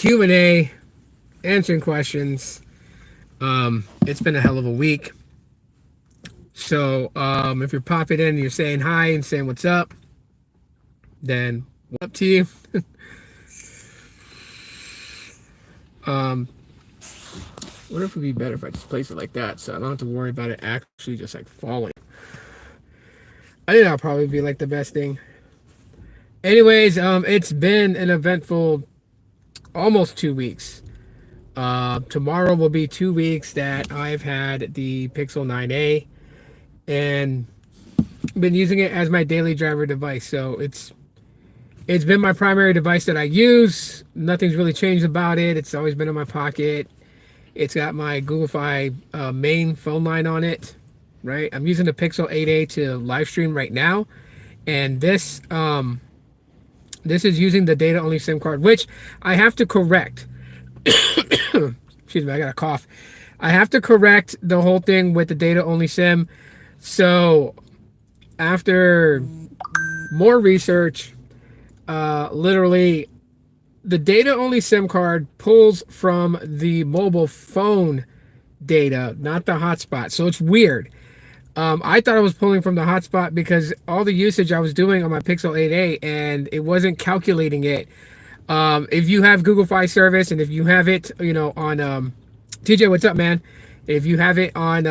Q&A, answering questions. It's been a hell of a week. So if you're popping in and you're saying hi and saying what's up, then what's up to you? What if it would be better if I just place it like that so I don't have to worry about it actually just like falling? I think that'll probably be like the best thing. Anyways, it's been an eventful almost 2 weeks. Tomorrow will be 2 weeks that I've had the Pixel 9a and been using it as my daily driver device. So it's been my primary device that I use. Nothing's really changed about it. It's always been in my pocket. It's got my Google Fi main phone line on it, right? I'm using the Pixel 8a to live stream right now, and this is using the data only SIM card, which I have to correct. Excuse me, I got a cough. I have to correct the whole thing with the data only SIM. So after more research, literally the data only SIM card pulls from the mobile phone data, not the hotspot. So it's weird. I thought I was pulling from the hotspot because all the usage I was doing on my Pixel 8a and it wasn't calculating it. If you have Google Fi service and if you have it, on TJ, what's up, man? If you have it on,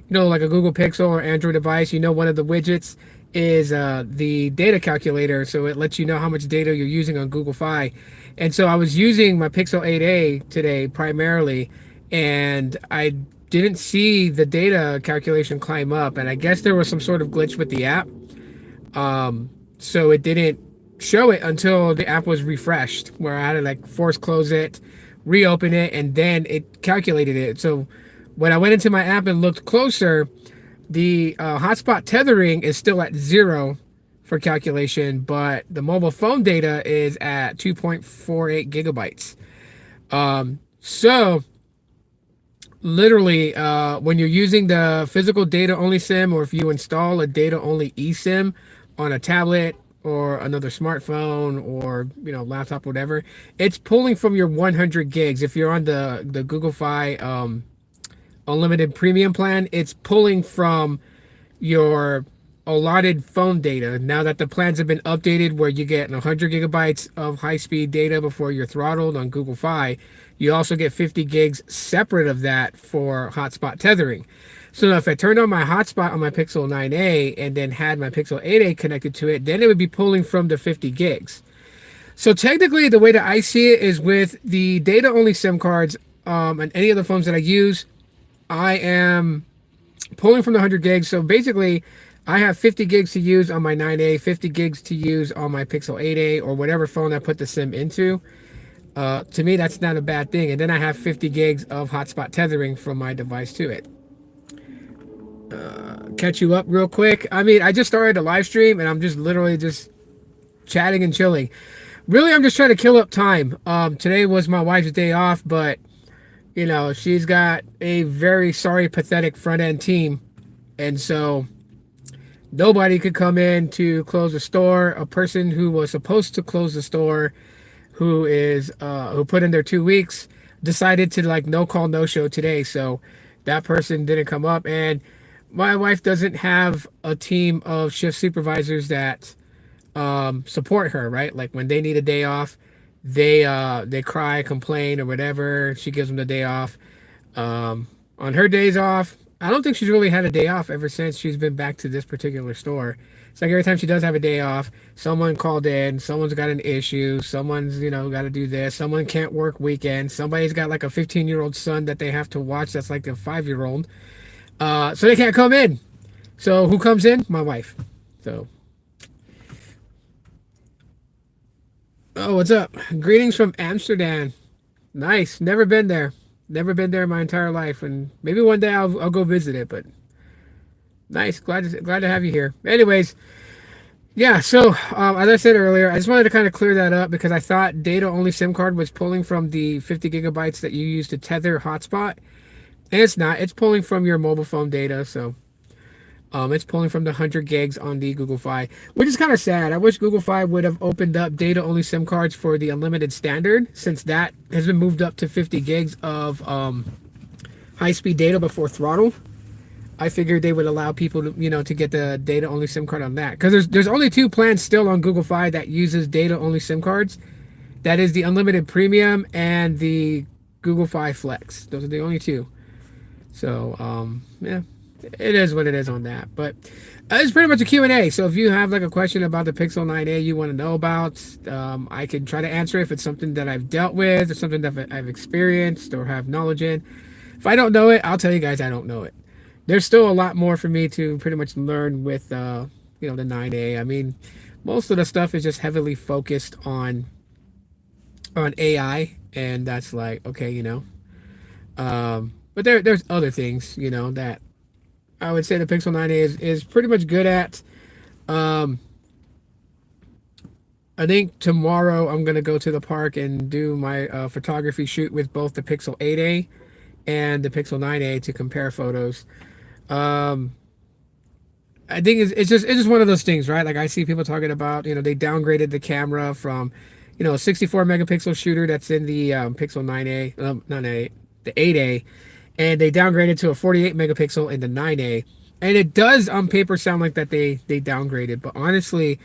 like a Google Pixel or Android device, one of the widgets is the data calculator, so it lets you know how much data you're using on Google Fi. And so I was using my Pixel 8a today primarily, and I didn't see the data calculation climb up, and I guess there was some sort of glitch with the app. So it didn't show it until the app was refreshed, where I had to force close it, reopen it, and then it calculated it. So when I went into my app and looked closer, the hotspot tethering is still at 0 for calculation, but the mobile phone data is at 2.48 gigabytes. So literally, when you're using the physical data only SIM, or if you install a data only eSIM on a tablet or another smartphone or laptop, whatever, it's pulling from your 100 gigs. If you're on the Google Fi unlimited premium plan, it's pulling from your allotted phone data. Now that the plans have been updated where you get 100 gigabytes of high-speed data before you're throttled on Google Fi, you also get 50 gigs separate of that for hotspot tethering. So now if I turned on my hotspot on my Pixel 9a and then had my Pixel 8a connected to it, then it would be pulling from the 50 gigs. So technically, the way that I see it is with the data only SIM cards and any of the phones that I use, I am pulling from the 100 gigs. So basically, I have 50 gigs to use on my 9a, 50 gigs to use on my Pixel 8a, or whatever phone I put the SIM into. To me, that's not a bad thing. And then I have 50 gigs of hotspot tethering from my device to it. Catch you up real quick. I just started a live stream and I'm just literally just chatting and chilling. Really, I'm just trying to kill up time. Today was my wife's day off, but she's got a very sorry, pathetic front end team. And so nobody could come in to close the store. A person who was supposed to close the store, who put in their 2 weeks, decided to no call, no show today. So that person didn't come up. And my wife doesn't have a team of shift supervisors that support her, right? Like when they need a day off, they cry, complain, or whatever. She gives them the day off. On her days off, I don't think she's really had a day off ever since she's been back to this particular store. It's like every time she does have a day off, someone called in, someone's got an issue, someone's got to do this, someone can't work weekends, somebody's got like a 15-year-old son that they have to watch that's like a 5-year-old. So they can't come in. So who comes in? My wife. So, oh, what's up? Greetings from Amsterdam. Nice. Never been there. Never been there my entire life, and maybe one day I'll go visit it. But nice. Glad to have you here. Anyways, yeah. So as I said earlier, I just wanted to kind of clear that up because I thought data only SIM card was pulling from the 50 gigabytes that you use to tether hotspot. And it's not. It's pulling from your mobile phone data. So It's pulling from the 100 gigs on the Google Fi, which is kind of sad. I wish Google Fi would have opened up data-only SIM cards for the unlimited standard, since that has been moved up to 50 gigs of high-speed data before throttle. I figured they would allow people to, to get the data-only SIM card on that, because there's only two plans still on Google Fi that uses data-only SIM cards. That is the unlimited premium and the Google Fi Flex. Those are the only two. So yeah, it is what it is on that. But it's pretty much a Q&A. So if you have like a question about the Pixel 9a you want to know about, I can try to answer if it's something that I've dealt with or something that I've experienced or have knowledge in. If I don't know it, I'll tell you guys I don't know it. There's still a lot more for me to pretty much learn with the 9a. I mean, most of the stuff is just heavily focused on AI, and that's like, okay, but there's other things, that I would say the Pixel 9a is pretty much good at. um I think tomorrow I'm gonna go to the park and do my photography shoot with both the Pixel 8a and the Pixel 9a to compare photos. um I think it's just one of those things, right? Like I see people talking about, they downgraded the camera from, a 64 megapixel shooter that's in the Pixel 9a, not 8, the 8a, and they downgraded to a 48 megapixel in the 9a. And it does on paper sound like that they downgraded, but honestly,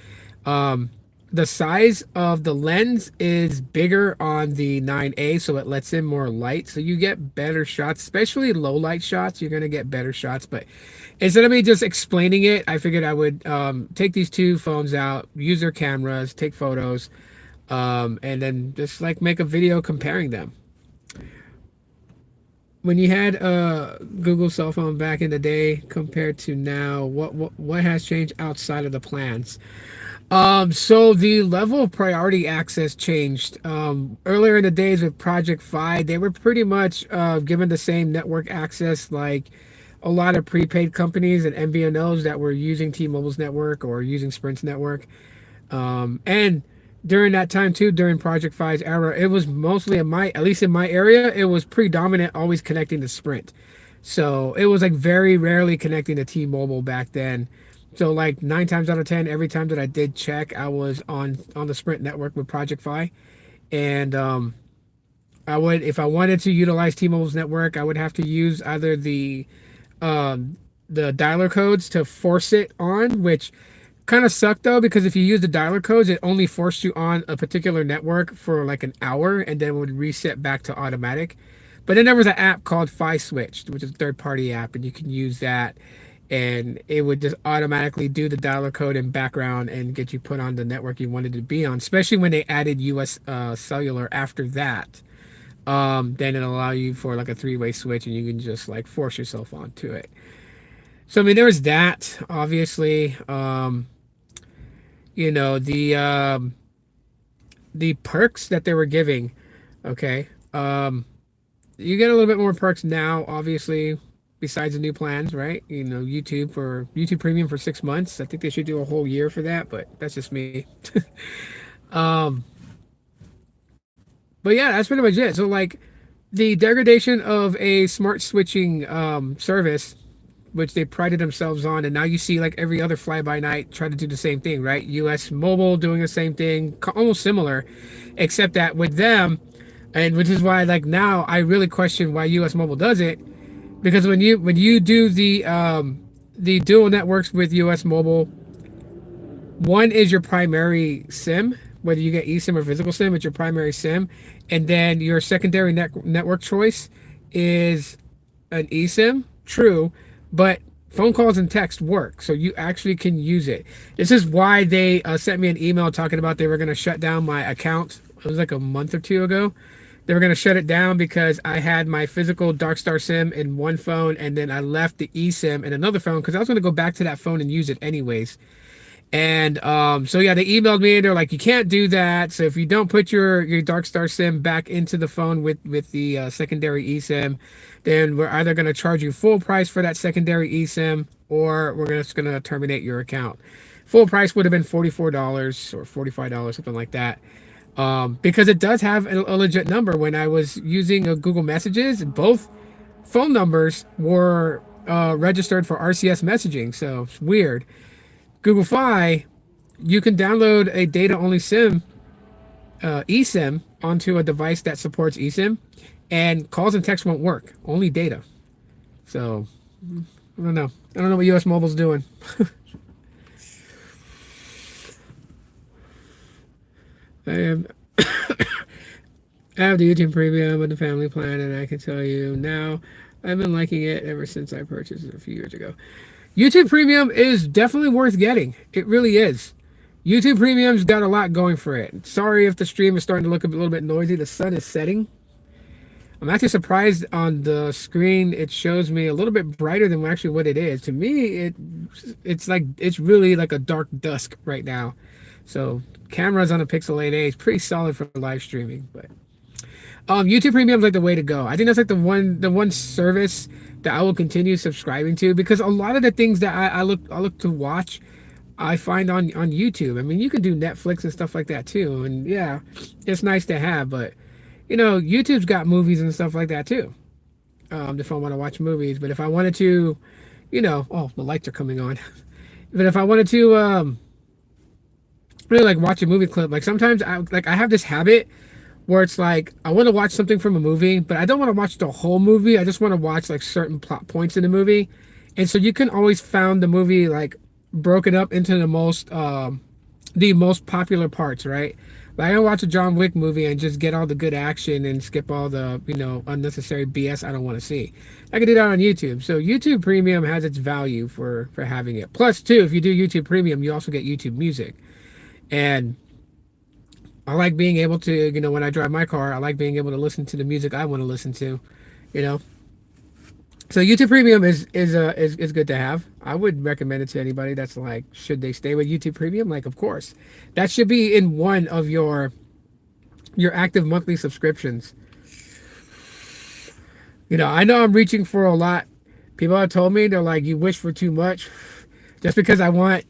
um, the size of the lens is bigger on the 9a, so it lets in more light, so you get better shots, especially low light shots. You're gonna get better shots. But instead of me just explaining it, I figured I would take these two phones out, use their cameras, take photos, and then just like make a video comparing them. When you had a Google cell phone back in the day compared to now, what has changed outside of the plans? So the level of priority access changed. Earlier in the days with Project Fi, they were pretty much given the same network access like a lot of prepaid companies and MVNOs that were using T-Mobile's network or using Sprint's network. And during that time too, during Project Fi's era, it was mostly at least in my area, it was predominant always connecting to Sprint. So it was like very rarely connecting to T-Mobile back then. So like 9 times out of 10, every time that I did check, I was on the Sprint network with Project Fi. And I would, if I wanted to utilize T-Mobile's network, I would have to use either the dialer codes to force it on, which kind of sucked though, because if you use the dialer codes, it only forced you on a particular network for like an hour and then would reset back to automatic. But then there was an app called Fi Switch, which is a third-party app, and you can use that, and it would just automatically do the dialer code in background and get you put on the network you wanted to be on. Especially when they added US cellular after that, then it'll allow you for like a three-way switch, and you can just like force yourself onto it. So I mean, there was that, obviously. You know, the perks that they were giving. Okay. You get a little bit more perks now, obviously, besides the new plans, right? YouTube Premium for 6 months. I think they should do a whole year for that, but that's just me. um, but yeah, that's pretty much it. So like the degradation of a smart switching service, which they prided themselves on, and now you see like every other fly-by-night try to do the same thing, right? US Mobile doing the same thing, almost similar, except that with them, and which is why like now I really question why US Mobile does it, because when you do the dual networks with US Mobile, one is your primary SIM, whether you get eSIM or physical SIM, it's your primary SIM, and then your secondary network choice is an eSIM. True, but phone calls and text work, so you actually can use it. This is why they sent me an email talking about they were going to shut down my account. It was like a month or two ago. They were going to shut it down because I had my physical Darkstar SIM in one phone, and then I left the eSIM in another phone because I was going to go back to that phone and use it anyways. And so yeah, they emailed me and they're like, you can't do that. So if you don't put your Darkstar SIM back into the phone with the secondary eSIM, then we're either going to charge you full price for that secondary eSIM, or we're just going to terminate your account. Full price would have been $44 or $45, something like that. Because it does have a legit number. When I was using Google Messages, both phone numbers were registered for RCS messaging, so it's weird. Google Fi, you can download a data only SIM, eSIM, onto a device that supports eSIM, and calls and text won't work, only data. So I don't know. I don't know what US Mobile's doing. I am I have the YouTube Premium with the family plan, and I can tell you now, I've been liking it ever since I purchased it a few years ago. YouTube Premium is definitely worth getting. It really is. YouTube Premium's got a lot going for it. Sorry if the stream is starting to look a little bit noisy. The sun is setting. I'm actually surprised on the screen. It shows me a little bit brighter than actually what it is. To me, it's like it's really like a dark dusk right now. So cameras on a Pixel 8a is pretty solid for live streaming, but YouTube Premium is like the way to go. I think that's like the one service that I will continue subscribing to, because a lot of the things that I look to watch, I find on YouTube. I mean, you can do Netflix and stuff like that too, and yeah, it's nice to have, but YouTube's got movies and stuff like that too. If I want to watch movies, but if I wanted to, oh, the lights are coming on. But if I wanted to, really like watch a movie clip, like sometimes I have this habit where it's like I want to watch something from a movie, but I don't want to watch the whole movie. I just want to watch like certain plot points in the movie, and so you can always found the movie like broken up into the most popular parts, right? Like I can watch a John Wick movie and just get all the good action and skip all the unnecessary BS I don't want to see. I can do that on YouTube. So YouTube Premium has its value for having it. Plus, too, if you do YouTube Premium, you also get YouTube Music, and I like being able to, when I drive my car, I like being able to listen to the music I want to listen to, you know. So YouTube Premium is good to have. I would recommend it to anybody that's like, should they stay with YouTube Premium? Like, of course, that should be in one of your active monthly subscriptions. I know I'm reaching for a lot. People have told me, they're like, you wish for too much. Just because I want,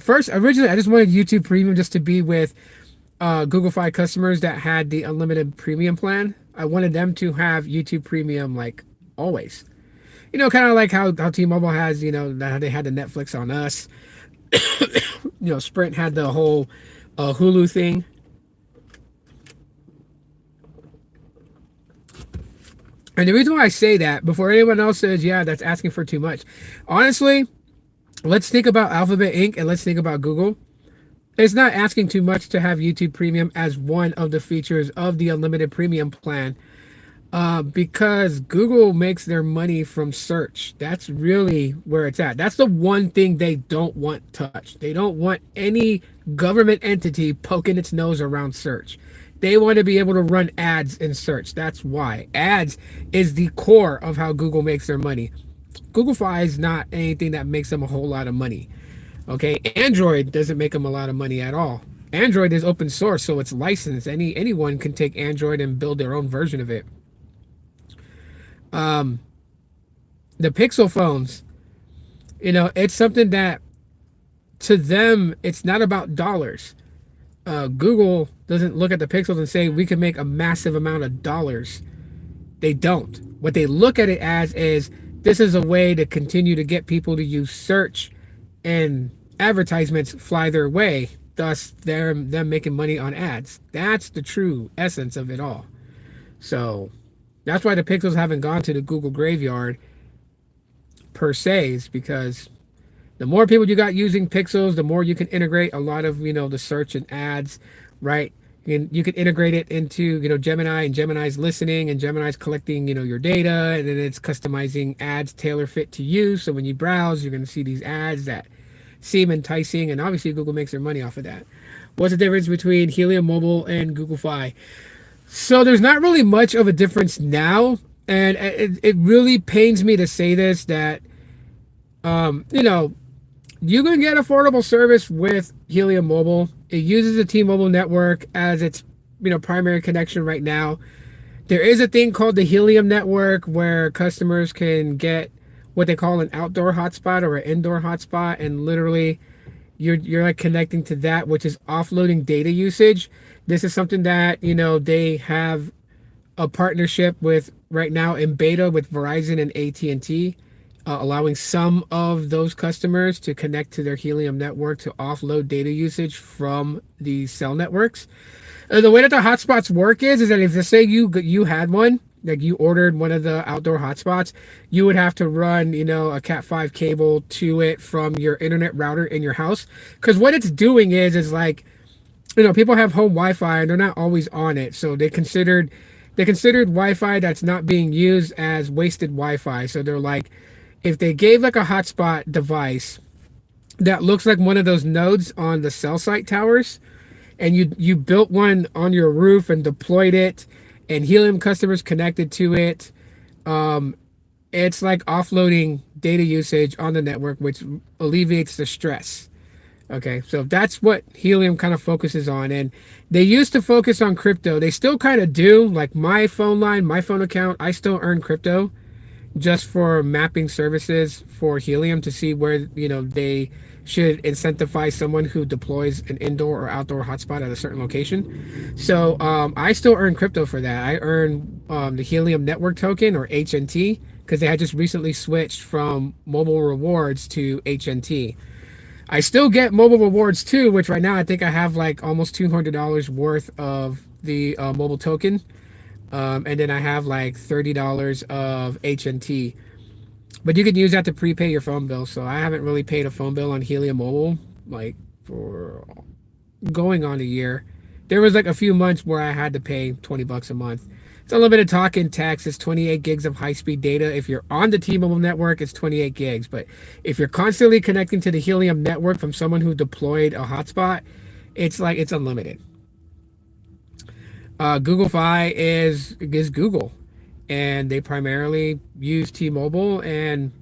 first originally I just wanted YouTube Premium just to be with Google Fi customers that had the unlimited premium plan. I wanted them to have YouTube Premium like always. Kind of like how T-Mobile has, that they had the Netflix on us. Sprint had the whole Hulu thing. And the reason why I say that, before anyone else says, yeah, that's asking for too much. Honestly, let's think about Alphabet Inc. and let's think about Google. It's not asking too much to have YouTube Premium as one of the features of the unlimited premium plan. Because Google makes their money from search. That's really where it's at. That's the one thing they don't want touched. They don't want any government entity poking its nose around search. They want to be able to run ads in search. That's why. Ads is the core of how Google makes their money. Google Fi is not anything that makes them a whole lot of money. Okay, Android doesn't make them a lot of money at all. Android is open source, so it's licensed. Anyone can take Android and build their own version of it. The Pixel phones, it's something that to them, it's not about dollars. Google doesn't look at the Pixels and say we can make a massive amount of dollars. They don't. What they look at it as is this is a way to continue to get people to use search, and advertisements fly their way. Thus, them making money on ads. That's the true essence of it all. So that's why the Pixels haven't gone to the Google graveyard per se, is because the more people you got using Pixels, the more you can integrate a lot of, the search and ads, right? And you can integrate it into, Gemini, and Gemini's listening, and Gemini's collecting, your data, and then it's customizing ads tailor fit to you. So when you browse, you're going to see these ads that seem enticing, and obviously Google makes their money off of that. What's the difference between Helium Mobile and Google Fi? So there's not really much of a difference now, and it really pains me to say this, that you can get affordable service with Helium Mobile. It uses the T-Mobile network as its primary connection right now. There is a thing called the Helium network where customers can get what they call an outdoor hotspot or an indoor hotspot, and literally you're like connecting to that, which is offloading data usage. This is something that they have a partnership with right now in beta with Verizon and AT&T. allowing some of those customers to connect to their Helium network to offload data usage from the cell networks. The way that the hotspots work is that if, say, you had one, like you ordered one of the outdoor hotspots, you would have to run, a Cat 5 cable to it from your internet router in your house. Because what it's doing is like, people have home Wi-Fi and they're not always on it, so they considered Wi-Fi that's not being used as wasted Wi-Fi. So they're like, if they gave like a hotspot device that looks like one of those nodes on the cell site towers, and you built one on your roof and deployed it, and Helium customers connected to it, it's like offloading data usage on the network, which alleviates the stress. Okay, so that's what Helium kind of focuses on. And they used to focus on crypto. They still kind of do. Like my phone line, my phone account, I still earn crypto just for mapping services for Helium to see where, they should incentivize someone who deploys an indoor or outdoor hotspot at a certain location. So I still earn crypto for that. I earn the Helium Network Token, or HNT, because they had just recently switched from mobile rewards to HNT. I still get mobile rewards too, which right now I think I have like almost $200 worth of the mobile token. And then I have like $30 of HNT. But you could use that to prepay your phone bill. So I haven't really paid a phone bill on Helium Mobile like for going on a year. There was like a few months where I had to pay $20 a month. It's a little bit of talk and text. It's 28 gigs of high-speed data. If you're on the T-Mobile network, it's 28 gigs. But if you're constantly connecting to the Helium network from someone who deployed a hotspot, it's unlimited. Google Fi is Google, and they primarily use T-Mobile, and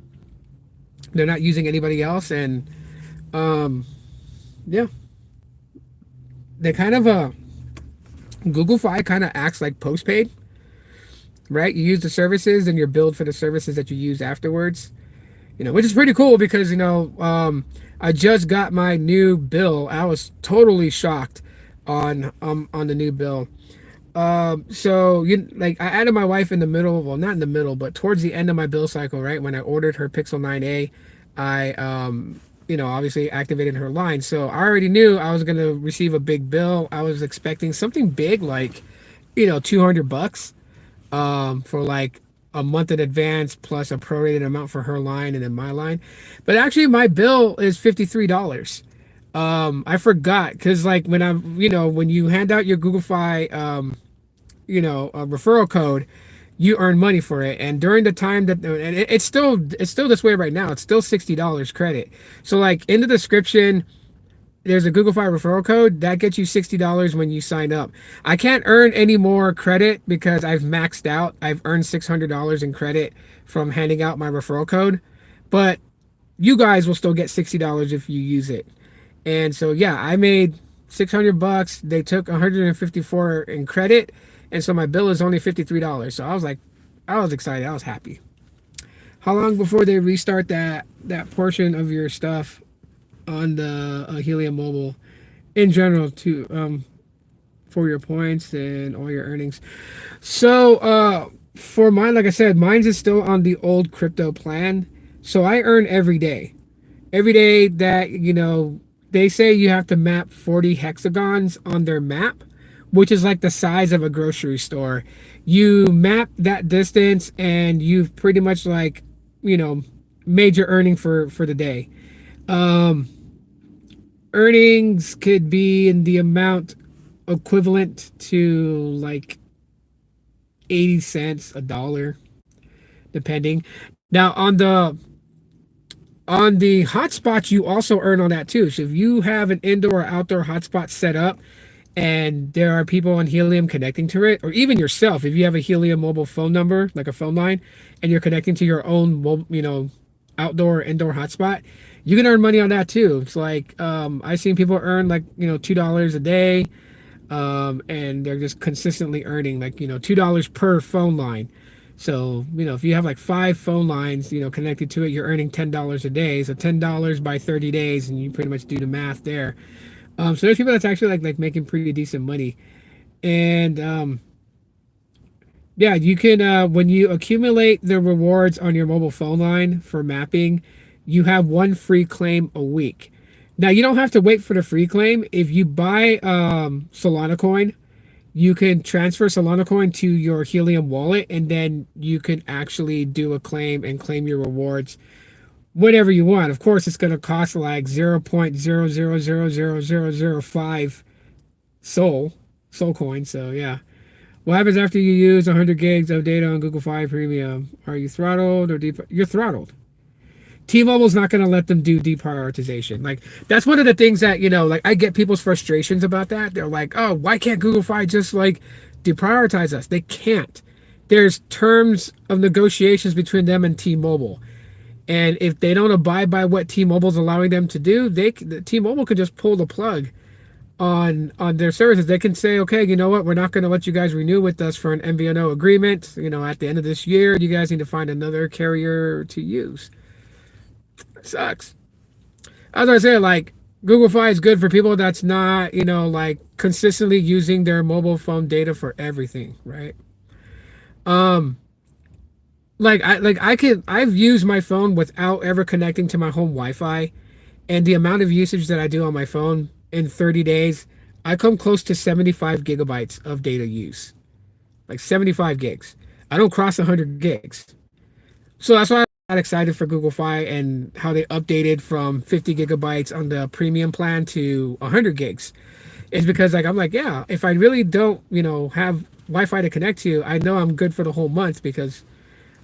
they're not using anybody else. And yeah, they kind of Google Fi kind of acts like postpaid, right? You use the services and you're billed for the services that you use afterwards, which is pretty cool because, I just got my new bill. I was totally shocked on the new bill. So like I added my wife in the middle, well, not in the middle, but towards the end of my bill cycle, right? When I ordered her Pixel 9a, I obviously activated her line. So I already knew I was going to receive a big bill. I was expecting something big like, $200 for like a month in advance plus a prorated amount for her line and then my line. But actually my bill is $53. I forgot because like when you hand out your Google Fi a referral code, you earn money for it. And during the time that, and it's still this way right now, it's still $60 credit. So like in the description, there's a Google Fi referral code that gets you $60 when you sign up. I can't earn any more credit because I've maxed out. I've earned $600 in credit from handing out my referral code, but you guys will still get $60 if you use it. And so yeah, I made $600. They took 154 in credit, and so my bill is only $53. So I was excited. I was happy. How long before they restart that portion of your stuff on the Helium Mobile in general to for your points and all your earnings? So for mine, like I said, mine's is still on the old crypto plan. So I earn every day. Every day that, they say you have to map 40 hexagons on their map, which is like the size of a grocery store. You map that distance and you've pretty much like, made your earning for the day. Earnings could be in the amount equivalent to like 80 cents, a dollar, depending. Now on the hotspot, you also earn on that too. So if you have an indoor or outdoor hotspot set up and there are people on Helium connecting to it, or even yourself, if you have a Helium mobile phone number, like a phone line, and you're connecting to your own, outdoor or indoor hotspot, you can earn money on that too. It's like, I've seen people earn like, $2 a day, and they're just consistently earning like, $2 per phone line. So, if you have like 5 phone lines, connected to it, you're earning $10 a day. So $10 by 30 days, and you pretty much do the math there. So there's people that's actually like making pretty decent money. And Yeah, you can when you accumulate the rewards on your mobile phone line for mapping, you have one free claim a week. Now you don't have to wait for the free claim. If you buy Solana coin, you can transfer Solana coin to your Helium wallet, and then you can actually do a claim and claim your rewards whenever you want. Of course, it's going to cost like 0.0000005 soul coin. So yeah. What happens after you use 100 gigs of data on Google Fi Premium? Are you throttled or deep? You're throttled. T-Mobile's not going to let them do deprioritization. Like that's one of the things that, like I get people's frustrations about that. They're like, "Oh, why can't Google Fi just like deprioritize us?" They can't. There's terms of negotiations between them and T-Mobile. And if they don't abide by what T-Mobile's allowing them to do, T-Mobile could just pull the plug on their services. They can say, okay, you know what, we're not going to let you guys renew with us for an MVNO agreement. At the end of this year, you guys need to find another carrier to use. It sucks. As I say, like Google Fi is good for people that's not, like consistently using their mobile phone data for everything, right? Um, I've used my phone without ever connecting to my home Wi-Fi, and the amount of usage that I do on my phone in 30 days, I come close to 75 gigabytes of data use. Like 75 gigs. I don't cross 100 gigs. So that's why I'm excited for Google Fi and how they updated from 50 gigabytes on the premium plan to 100 gigs. It's because like I'm like, yeah, if I really don't, have Wi-Fi to connect to, I know I'm good for the whole month because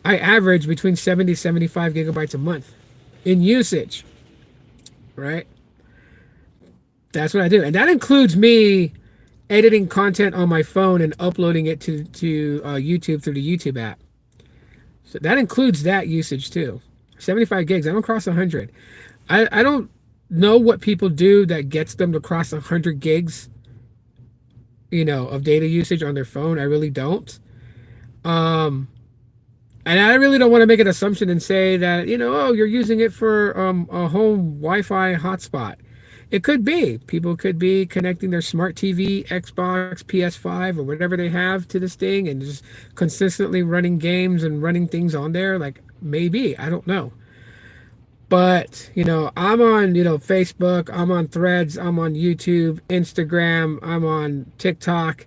I average between 70 75 gigabytes a month in usage, right? That's what I do, and that includes me editing content on my phone and uploading it to YouTube through the YouTube app. So that includes that usage too. 75 gigs. I don't cross 100. I don't know what people do that gets them to cross 100 gigs, of data usage on their phone. I really don't. Um, And I really don't want to make an assumption and say that, oh, you're using it for a home Wi-Fi hotspot. It could be. People could be connecting their smart TV, Xbox, PS5, or whatever they have to this thing and just consistently running games and running things on there. Like, maybe. I don't know. But, I'm on, Facebook, I'm on Threads, I'm on YouTube, Instagram, I'm on TikTok,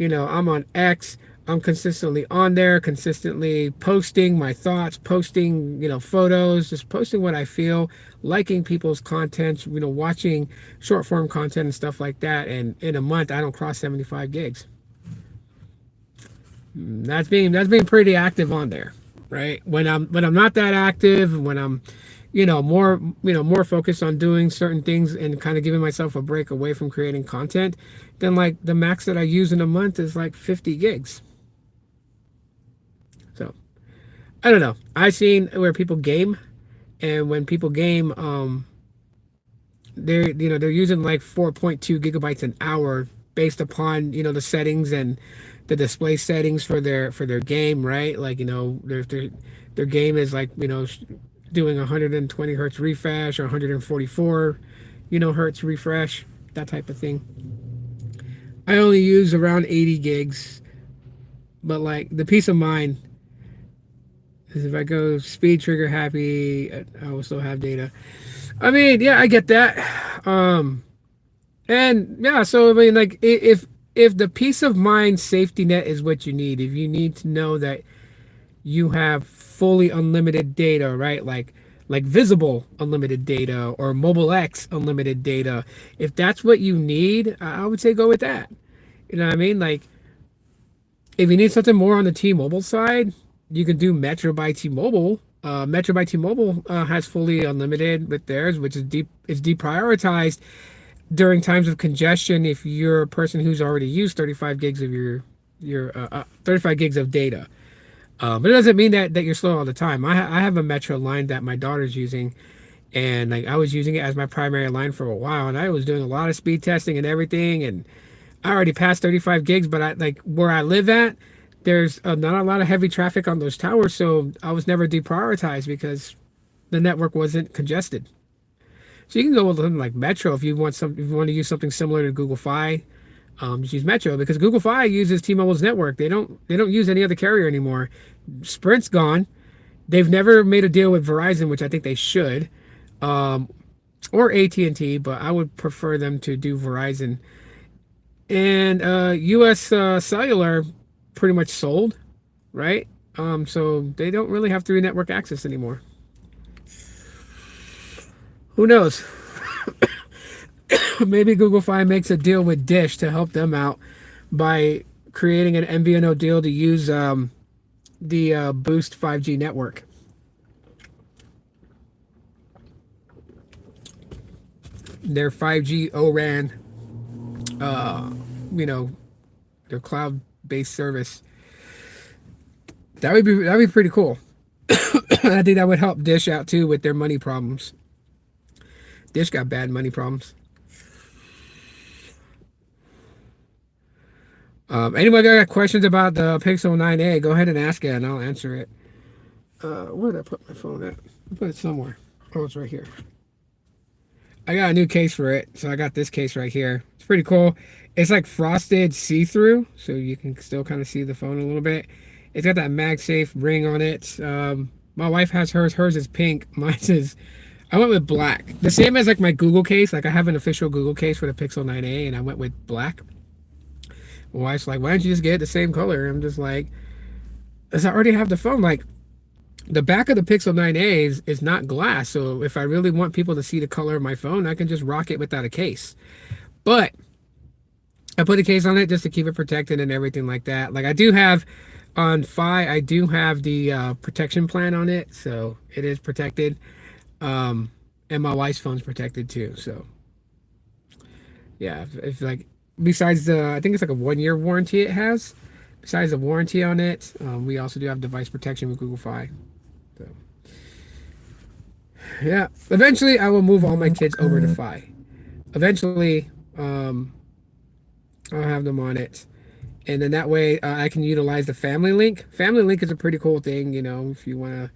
I'm on X. I'm consistently on there, consistently posting my thoughts, posting, photos, just posting what I feel, liking people's content, watching short form content and stuff like that. And in a month, I don't cross 75 gigs. That's being pretty active on there, right? When I'm not that active, when I'm, more focused on doing certain things and kind of giving myself a break away from creating content, then like the max that I use in a month is like 50 gigs. So I don't know. I've seen where people game, and when people game, they're using like 4.2 gigabytes an hour based upon the settings and the display settings for their game, right? Like their game is like doing 120 hertz refresh or 144 hertz refresh, that type of thing. I only use around 80 gigs, but like the peace of mind is if I go speed trigger happy, I will still have data. I mean, yeah, I get that. And yeah, so I mean, like if the peace of mind safety net is what you need, if you need to know that you have fully unlimited data, right? Like visible unlimited data or mobile X unlimited data. If that's what you need, I would say go with that. You know what I mean? Like if you need something more on the T-Mobile side, you can do Metro by T-Mobile. Metro by T-Mobile has fully unlimited with theirs, which is deprioritized during times of congestion if you're a person who's already used 35 gigs of your 35 gigs of data. But it doesn't mean that you're slow all the time. I have a Metro line that my daughter's using, and like I was using it as my primary line for a while, and I was doing a lot of speed testing and everything, and I already passed 35 gigs, but I like where I live at, there's not a lot of heavy traffic on those towers, so I was never deprioritized because the network wasn't congested. So you can go with something like Metro if you want to use something similar to Google Fi. Just use Metro because Google Fi uses T-Mobile's network. They don't use any other carrier anymore. Sprint's gone. They've never made a deal with Verizon, which I think they should, um, or AT&T, but I would prefer them to do Verizon. And U.S. Cellular pretty much sold, right? So they don't really have 3 network access anymore. Who knows? Maybe Google Fi makes a deal with Dish to help them out by creating an MVNO deal to use the Boost 5G network. Their 5G ORAN, you know, their cloud-based service. That would be pretty cool. I think that would help Dish out too with their money problems. Dish got bad money problems. Anybody got questions about the Pixel 9a? Go ahead and ask it, and I'll answer it. Where did I put my phone at? I put it somewhere. Oh, it's right here. I got a new case for it, so I got this case right here. It's pretty cool. It's like frosted see-through, so you can still kind of see the phone a little bit. It's got that MagSafe ring on it. My wife has hers. Hers is pink. Mine is... I went with black. The same as like my Google case. Like I have an official Google case for the Pixel 9a, and I went with black. My wife's like, why don't you just get the same color? I'm just like, because I already have the phone. Like, the back of the Pixel 9a is not glass. So if I really want people to see the color of my phone, I can just rock it without a case. But I put a case on it just to keep it protected and everything like that. Like I do have on Fi, I do have the protection plan on it. So it is protected. And my wife's phone's protected too. So yeah, if like, besides the, I think it's like a 1-year warranty it has. Besides the warranty on it, we also do have device protection with Google Fi. So, yeah, eventually I will move all my kids over to Fi. Eventually, I'll have them on it. And then that way I can utilize the Family Link. Family Link is a pretty cool thing, you know, if you want to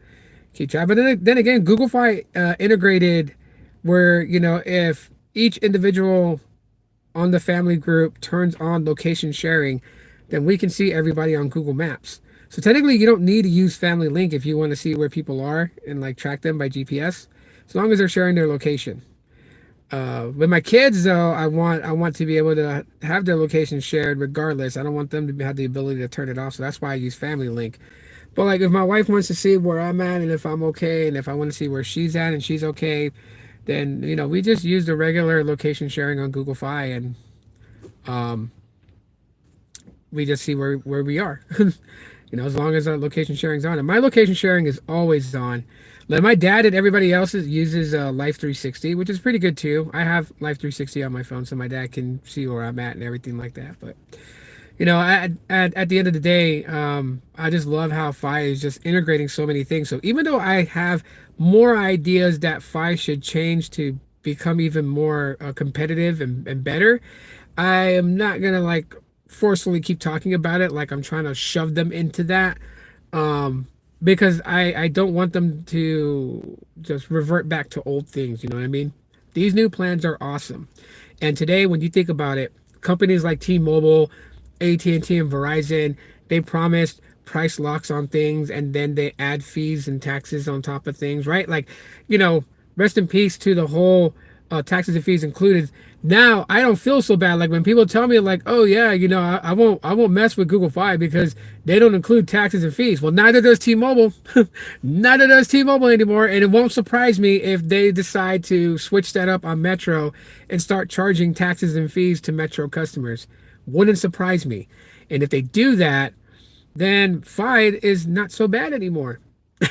keep track. But then again, Google Fi integrated where, you know, if each individual on the family group turns on location sharing, then we can see everybody on Google Maps. So technically you don't need to use Family Link if you want to see where people are and like track them by GPS, as long as they're sharing their location. With my kids though, I want to be able to have their location shared regardless. I don't want them to have the ability to turn it off, so that's why I use Family Link. But like if my wife wants to see where I'm at and if I'm okay, and if I want to see where she's at and she's okay, then, you know, we just use the regular location sharing on Google Fi, and we just see where we are. You know, as long as our location sharing's on. And my location sharing is always on. Like my dad and everybody else uses Life 360, which is pretty good too. I have Life 360 on my phone, so my dad can see where I'm at and everything like that. But, you know, at the end of the day, I just love how Fi is just integrating so many things. So even though I have more ideas that Fi should change to become even more competitive and better, I am not going to like forcefully keep talking about it like I'm trying to shove them into that, because I don't want them to just revert back to old things, you know what I mean? These new plans are awesome. And today, when you think about it, companies like T-Mobile, AT&T, and Verizon, they promised price locks on things, and then they add fees and taxes on top of things, right? Like, you know, rest in peace to the whole taxes and fees included. Now I don't feel so bad. Like when people tell me like, oh yeah, you know, I won't mess with Google Fi because they don't include taxes and fees. Well, neither does T-Mobile. Neither does T-Mobile anymore. And it won't surprise me if they decide to switch that up on Metro and start charging taxes and fees to Metro customers. Wouldn't surprise me. And if they do that, then Fi is not so bad anymore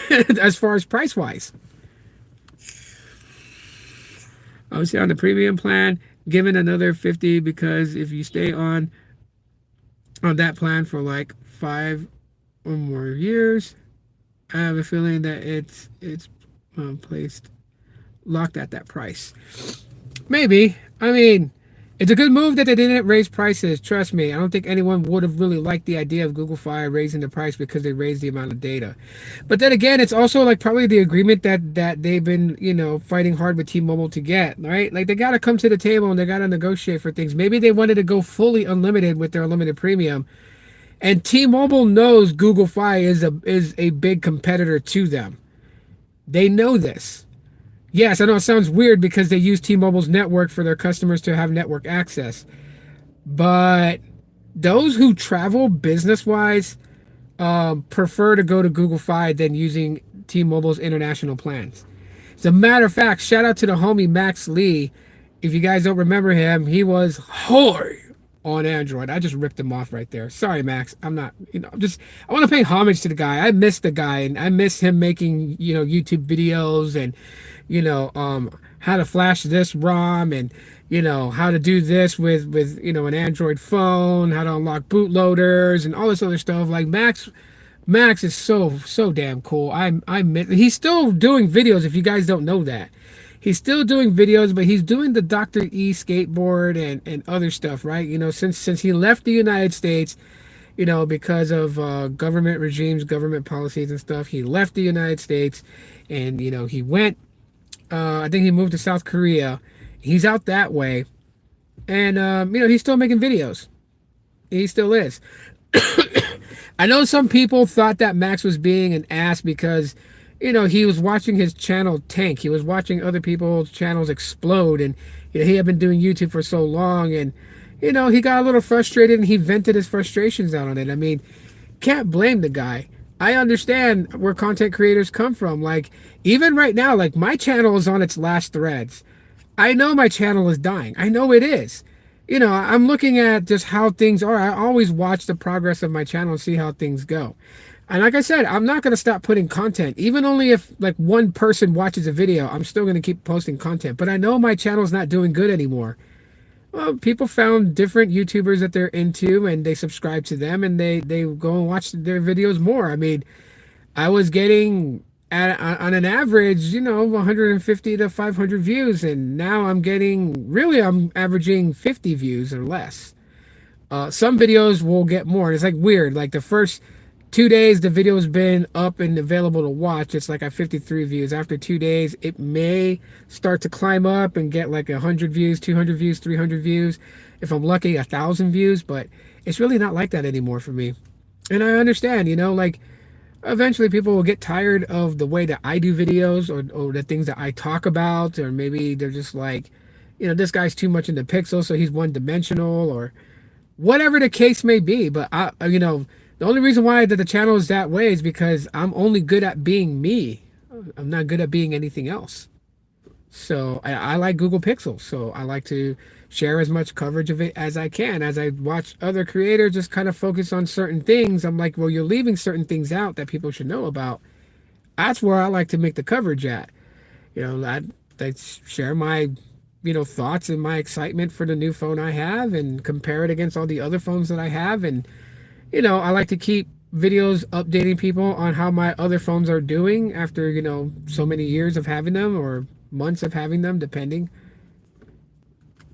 as far as price wise. Obviously on the premium plan, given another 50, because if you stay on that plan for like 5 or more years, I have a feeling that it's placed locked at that price. Maybe. I mean, It's a good move that they didn't raise prices. Trust me, I don't think anyone would have really liked the idea of Google Fi raising the price because they raised the amount of data. But then again, it's also like probably the agreement that they've been, fighting hard with T-Mobile to get, right? Like they got to come to the table and they got to negotiate for things. Maybe they wanted to go fully unlimited with their unlimited premium, and T-Mobile knows Google Fi is a big competitor to them. They know this. Yes, I know it sounds weird because they use T-Mobile's network for their customers to have network access. But those who travel business-wise prefer to go to Google Fi than using T-Mobile's international plans. As a matter of fact, shout out to the homie Max Lee. If you guys don't remember him, he was hard on Android. I just ripped him off right there. Sorry, Max. I'm not, I want to pay homage to the guy. I miss the guy, and I miss him making, YouTube videos and, how to flash this ROM and, how to do this with an Android phone, how to unlock bootloaders and all this other stuff. Like Max is so damn cool. He's still doing videos if you guys don't know that. He's still doing videos, but he's doing the Dr. E skateboard and other stuff, right? Since he left the United States, because of government regimes, government policies and stuff, he left the United States and, he went, I think he moved to South Korea. He's out that way. And, he's still making videos. He still is. I know some people thought that Max was being an ass because, he was watching his channel tank. He was watching other people's channels explode. And, he had been doing YouTube for so long. And, he got a little frustrated and he vented his frustrations out on it. I mean, can't blame the guy. I understand where content creators come from. Like, even right now, like my channel is on its last threads. I know my channel is dying. I know it is. I'm looking at just how things are. I always watch the progress of my channel and see how things go. And like I said, I'm not going to stop putting content. Even only if like one person watches a video, I'm still going to keep posting content. But I know my channel is not doing good anymore. Well, people found different YouTubers that they're into and they subscribe to them and they go and watch their videos more. I mean, I was getting on an average, 150 to 500 views, and now I'm averaging 50 views or less. Some videos will get more. It's like weird. Like the first 2 days, the video's been up and available to watch. It's like at 53 views. After 2 days, it may start to climb up and get like 100 views, 200 views, 300 views. If I'm lucky, 1,000 views. But it's really not like that anymore for me. And I understand, like eventually people will get tired of the way that I do videos or the things that I talk about, or maybe they're just like, this guy's too much into pixels, so he's one-dimensional, or whatever the case may be. But the only reason why that the channel is that way is because I'm only good at being me. I'm not good at being anything else. So I like Google Pixel, so I like to share as much coverage of it as I can. As I watch other creators just kind of focus on certain things, I'm like, well, you're leaving certain things out that people should know about. That's where I like to make the coverage at. I share my, thoughts and my excitement for the new phone I have and compare it against all the other phones that I have. And, I like to keep videos updating people on how my other phones are doing after, so many years of having them or months of having them, depending.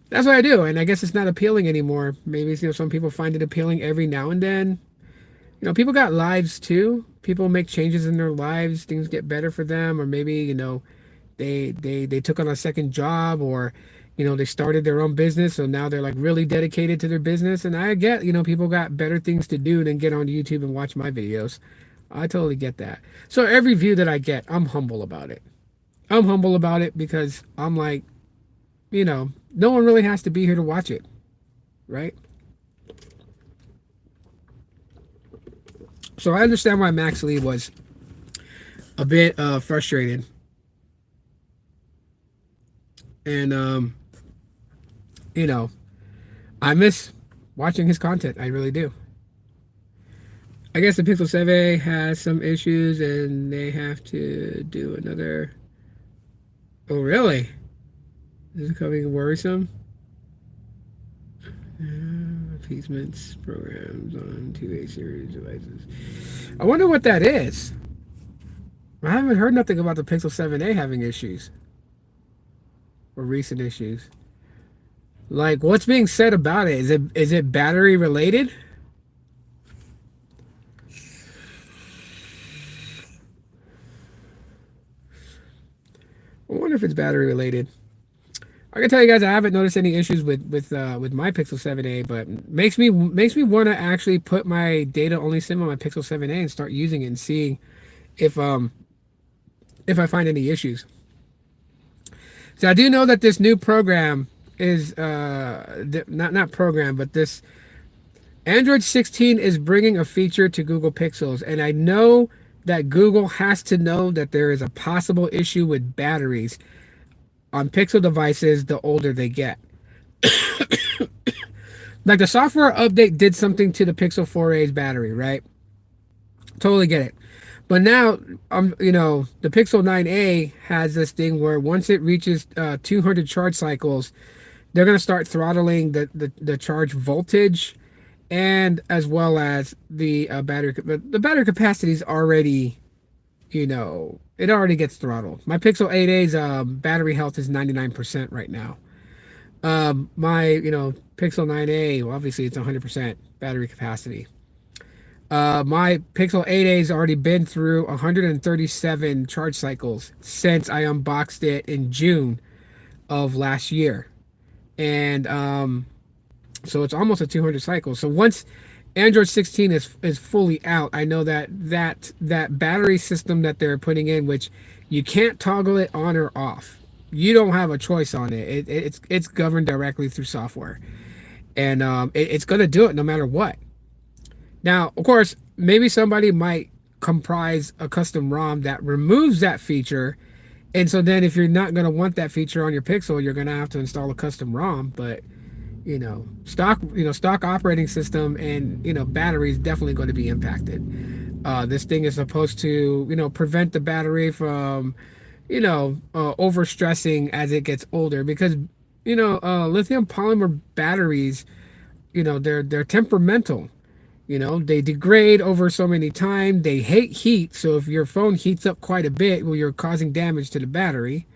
That's what I do, and I guess it's not appealing anymore. Maybe some people find it appealing every now and then. People got lives too. People make changes in their lives. Things get better for them, or maybe they took on a second job, or they started their own business, so now they're like really dedicated to their business. And I get people got better things to do than get on YouTube and watch my videos. I totally get that. So every view that I get, I'm humble about it. I'm humble about it because I'm like, no one really has to be here to watch it, right? So I understand why Max Lee was a bit frustrated. And, I miss watching his content. I really do. I guess the Pixel 7 has some issues and they have to do another... Oh, really? This is becoming worrisome. Appeasements programs on 2A series devices. I wonder what that is. I haven't heard nothing about the Pixel 7a having issues. Or recent issues. Like, what's being said about it? Is it battery related? I wonder if it's battery related. I can tell you guys I haven't noticed any issues with my Pixel 7a, but makes me want to actually put my data only SIM on my Pixel 7a and start using it and seeing if um if I find any issues. So I do know that this new program is not program, but this Android 16 is bringing a feature to Google Pixels, and I know that Google has to know that there is a possible issue with batteries on Pixel devices the older they get. Like the software update did something to the Pixel 4a's battery, right? Totally get it. But now, the Pixel 9a has this thing where once it reaches 200 charge cycles, they're going to start throttling the charge voltage and as well as the battery. The battery capacity is already, it already gets throttled. My Pixel 8a's battery health is 99% right now. My, Pixel 9a, well, obviously it's 100% battery capacity. My Pixel 8a's already been through 137 charge cycles since I unboxed it in June of last year. And so it's almost a 200 cycles. So once Android 16 is fully out, I know that battery system that they're putting in, which you can't toggle it on or off. You don't have a choice on it. It's governed directly through software, and it's gonna do it no matter what. Now, of course, maybe somebody might comprise a custom ROM that removes that feature, and so then if you're not gonna want that feature on your Pixel, you're gonna have to install a custom ROM. But stock operating system and battery is definitely going to be impacted. This thing is supposed to prevent the battery from overstressing as it gets older, because lithium polymer batteries, they're temperamental. They degrade over so many times. They hate heat, so if your phone heats up quite a bit, well, you're causing damage to the battery.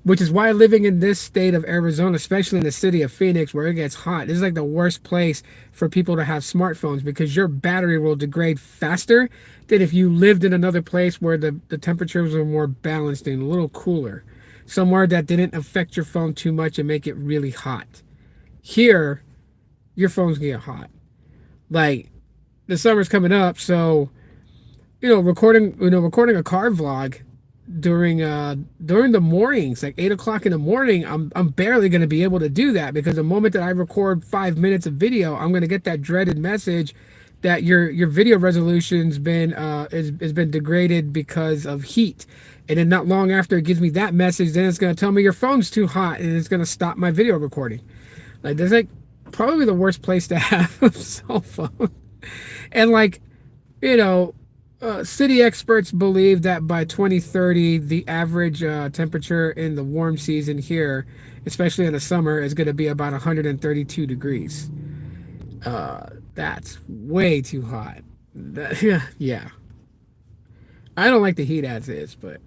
Which is why living in this state of Arizona, especially in the city of Phoenix where it gets hot, this is like the worst place for people to have smartphones, because your battery will degrade faster than if you lived in another place where the temperatures were more balanced and a little cooler. Somewhere that didn't affect your phone too much and make it really hot. Here, your phone's gonna get hot. Like, the summer's coming up, so recording a car vlog during the mornings, like 8 o'clock in the morning, I'm barely going to be able to do that, because the moment that I record 5 minutes of video, I'm going to get that dreaded message that your video resolution's been has been degraded because of heat. And then not long after it gives me that message, then it's going to tell me your phone's too hot, and it's going to stop my video recording. Like, that's like probably the worst place to have a cell phone. And like, city experts believe that by 2030, the average temperature in the warm season here, especially in the summer, is going to be about 132 degrees. That's way too hot. Yeah. I don't like the heat as is, but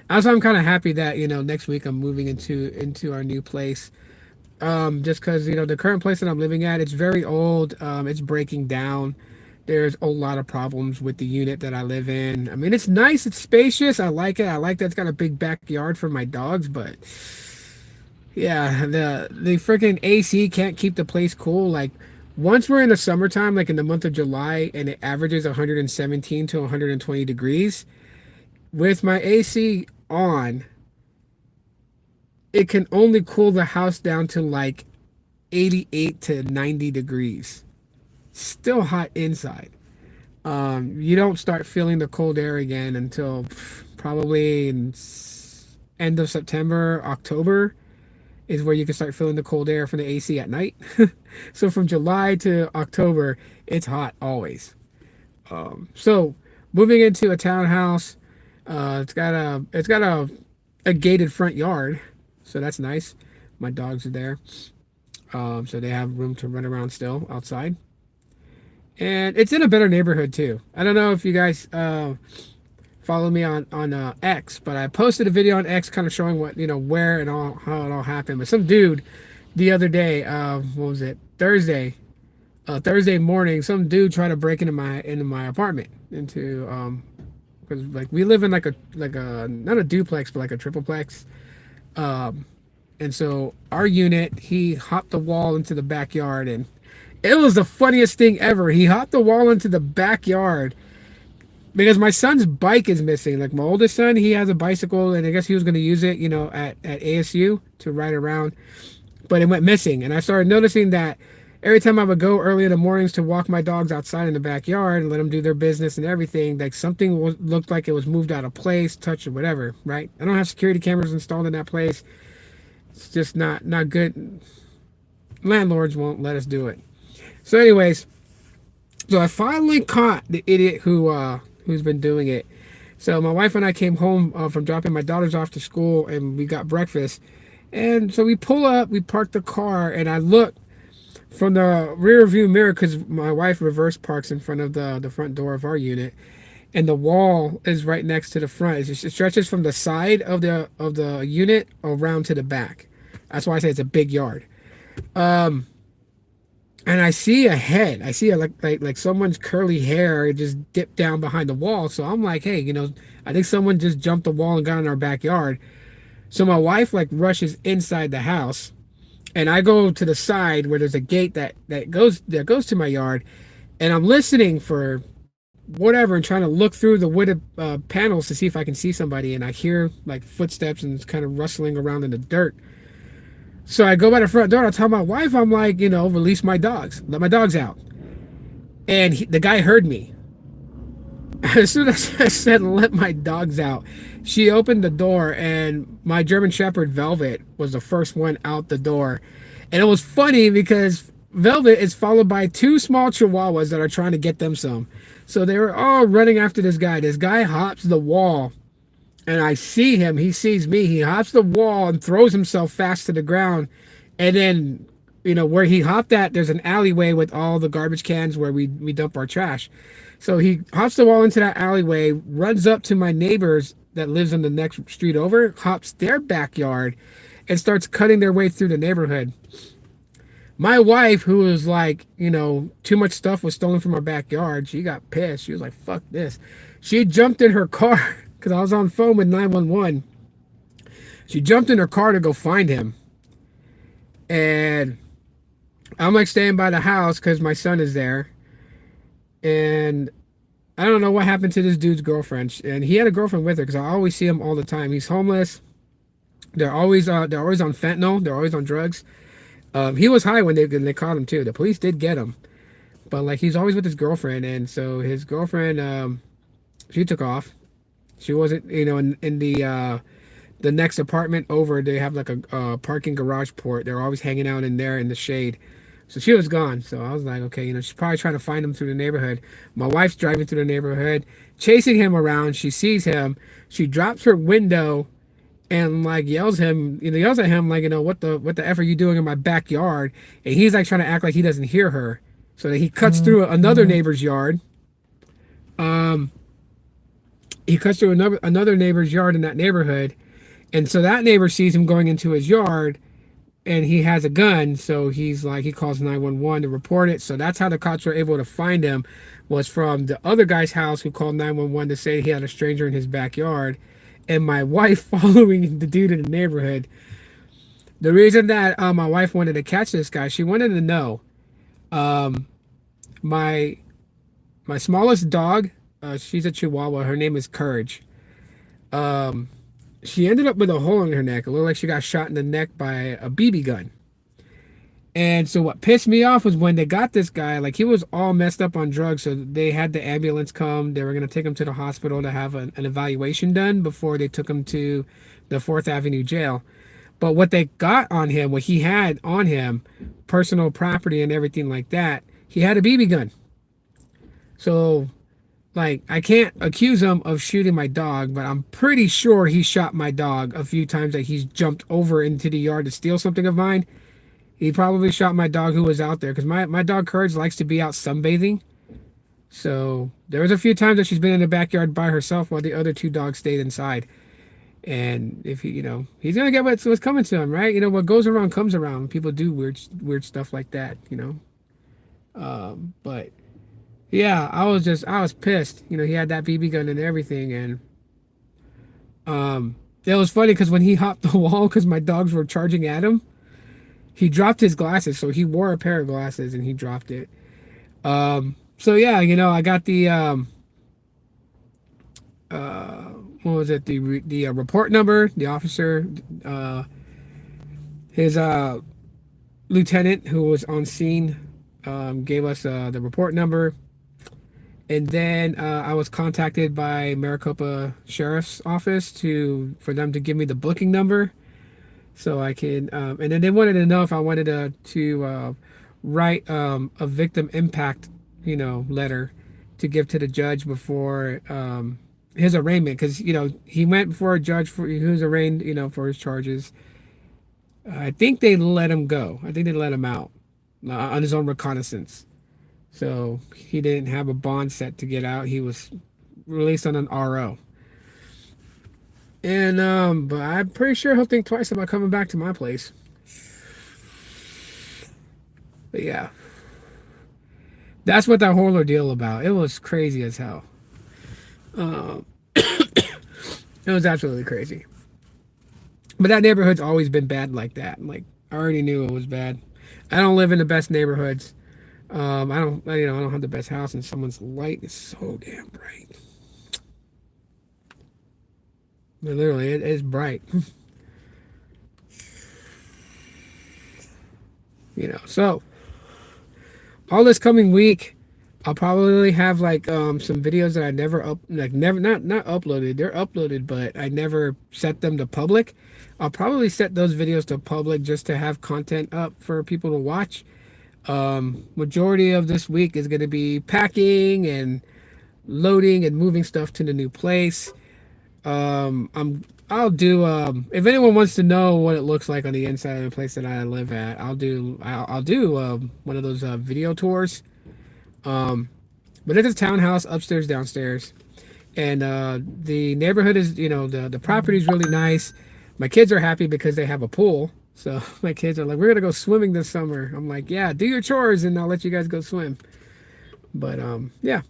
also I'm kind of happy that next week I'm moving into our new place. Just because the current place that I'm living at, it's very old. It's breaking down. There's a lot of problems with the unit that I live in. I mean, it's nice, it's spacious. I like it. I like that it's got a big backyard for my dogs, but yeah, the freaking AC can't keep the place cool. Like, once we're in the summertime, like in the month of July, and it averages 117 to 120 degrees, with my AC on, it can only cool the house down to like 88 to 90 degrees. Still hot inside. You don't start feeling the cold air again until probably end of September, October is where you can start feeling the cold air from the AC at night. So from July to October, it's hot always. So moving into a townhouse, it's got a gated front yard, so that's nice. My dogs are there, so they have room to run around still outside. And it's in a better neighborhood too. I don't know if you guys follow me on X, but I posted a video on X kind of showing what where and all how it all happened. But some dude the other day, what was it? Thursday morning, some dude tried to break into my apartment into because like we live in like a not a duplex but like a tripleplex. Um, and so our unit, he hopped the wall into the backyard, and it was the funniest thing ever. He hopped the wall into the backyard because my son's bike is missing. Like my oldest son, he has a bicycle, and I guess he was going to use it, at ASU to ride around, but it went missing. And I started noticing that every time I would go early in the mornings to walk my dogs outside in the backyard and let them do their business and everything, like something looked like it was moved out of place, touched or whatever, right? I don't have security cameras installed in that place. It's just not good. Landlords won't let us do it. So anyways, so I finally caught the idiot who's been doing it. So my wife and I came home from dropping my daughters off to school, and we got breakfast. And so we pull up, we park the car, and I look from the rear view mirror because my wife reverse parks in front of the front door of our unit, and the wall is right next to the front. It stretches from the side of the unit around to the back. That's why I say it's a big yard. And I see a head. I see like someone's curly hair just dipped down behind the wall. So I'm like, hey, I think someone just jumped the wall and got in our backyard. So my wife like rushes inside the house, and I go to the side where there's a gate that goes to my yard, and I'm listening for whatever and trying to look through the wooded panels to see if I can see somebody, and I hear like footsteps and it's kind of rustling around in the dirt. So I go by the front door. I tell my wife, I'm like, release my dogs, let my dogs out. And the guy heard me. As soon as I said, let my dogs out, she opened the door, and my German Shepherd Velvet was the first one out the door. And it was funny because Velvet is followed by two small Chihuahuas that are trying to get them some. So they were all running after this guy. This guy hops the wall, and I see him. He sees me. He hops the wall and throws himself fast to the ground. And then, where he hopped at, there's an alleyway with all the garbage cans where we dump our trash. So he hops the wall into that alleyway, runs up to my neighbors that lives on the next street over, hops their backyard, and starts cutting their way through the neighborhood. My wife, who was like, too much stuff was stolen from our backyard, she got pissed. She was like, fuck this. She jumped in her car because I was on phone with 911. She jumped in her car to go find him. And I'm like staying by the house because my son is there. And I don't know what happened to this dude's girlfriend. And he had a girlfriend with her because I always see him all the time. He's homeless. They're always on fentanyl. They're always on drugs. He was high when they caught him too. The police did get him. But like he's always with his girlfriend. And so his girlfriend, she took off. She wasn't, in the next apartment over, they have like a parking garage port. They're always hanging out in there in the shade. So she was gone. So I was like, okay, she's probably trying to find him through the neighborhood. My wife's driving through the neighborhood, chasing him around. She sees him. She drops her window and like yells at him like, what the F are you doing in my backyard? And he's like trying to act like he doesn't hear her. So that he cuts through another neighbor's yard. He cuts through another neighbor's yard in that neighborhood. And so that neighbor sees him going into his yard, and he has a gun. So he calls 911 to report it. So that's how the cops were able to find him, was from the other guy's house who called 911 to say he had a stranger in his backyard, and my wife following the dude in the neighborhood. The reason that my wife wanted to catch this guy, she wanted to know, my smallest dog, she's a Chihuahua. Her name is Courage. She ended up with a hole in her neck. It looked like she got shot in the neck by a BB gun. And so what pissed me off was when they got this guy, like he was all messed up on drugs. So they had the ambulance come. They were going to take him to the hospital to have an evaluation done before they took him to the 4th Avenue jail. But what they got on him, what he had on him, personal property and everything like that, he had a BB gun. So like, I can't accuse him of shooting my dog, but I'm pretty sure he shot my dog a few times that he's jumped over into the yard to steal something of mine. He probably shot my dog who was out there, because my dog Courage likes to be out sunbathing. So there was a few times that she's been in the backyard by herself while the other two dogs stayed inside. And if he, he's gonna get what's coming to him, right? What goes around comes around. People do weird stuff like that. But yeah, I was pissed. He had that BB gun and everything, and it was funny because when he hopped the wall because my dogs were charging at him, he dropped his glasses. So he wore a pair of glasses and he dropped it. So yeah, I got the what was it? The report number. The officer, his lieutenant who was on scene, gave us the report number, and then I was contacted by Maricopa Sheriff's Office for them to give me the booking number, so I can. And then they wanted to know if I wanted to write a victim impact, letter to give to the judge before his arraignment, because he went before a judge he was arraigned, for his charges. I think they let him go. I think they let him out on his own reconnaissance. So he didn't have a bond set to get out. He was released on an RO. And but I'm pretty sure he'll think twice about coming back to my place. But yeah, that's what that whole ordeal about. It was crazy as hell. Um, it was absolutely crazy. But that neighborhood's always been bad like that. Like I already knew it was bad. I don't live in the best neighborhoods. I don't have the best house, and someone's light is so damn bright. Literally, it is bright. So all this coming week, I'll probably have like some videos that I never not uploaded. They're uploaded, but I never set them to public. I'll probably set those videos to public just to have content up for people to watch. Majority of this week is going to be packing and loading and moving stuff to the new place. I'll do if anyone wants to know what it looks like on the inside of the place that I live at, I'll do one of those video tours. But it's a townhouse, upstairs, downstairs, and the neighborhood is, the property is really nice. My kids are happy because they have a pool. So my kids are like, we're gonna go swimming this summer. I'm like, yeah, do your chores and I'll let you guys go swim. But yeah,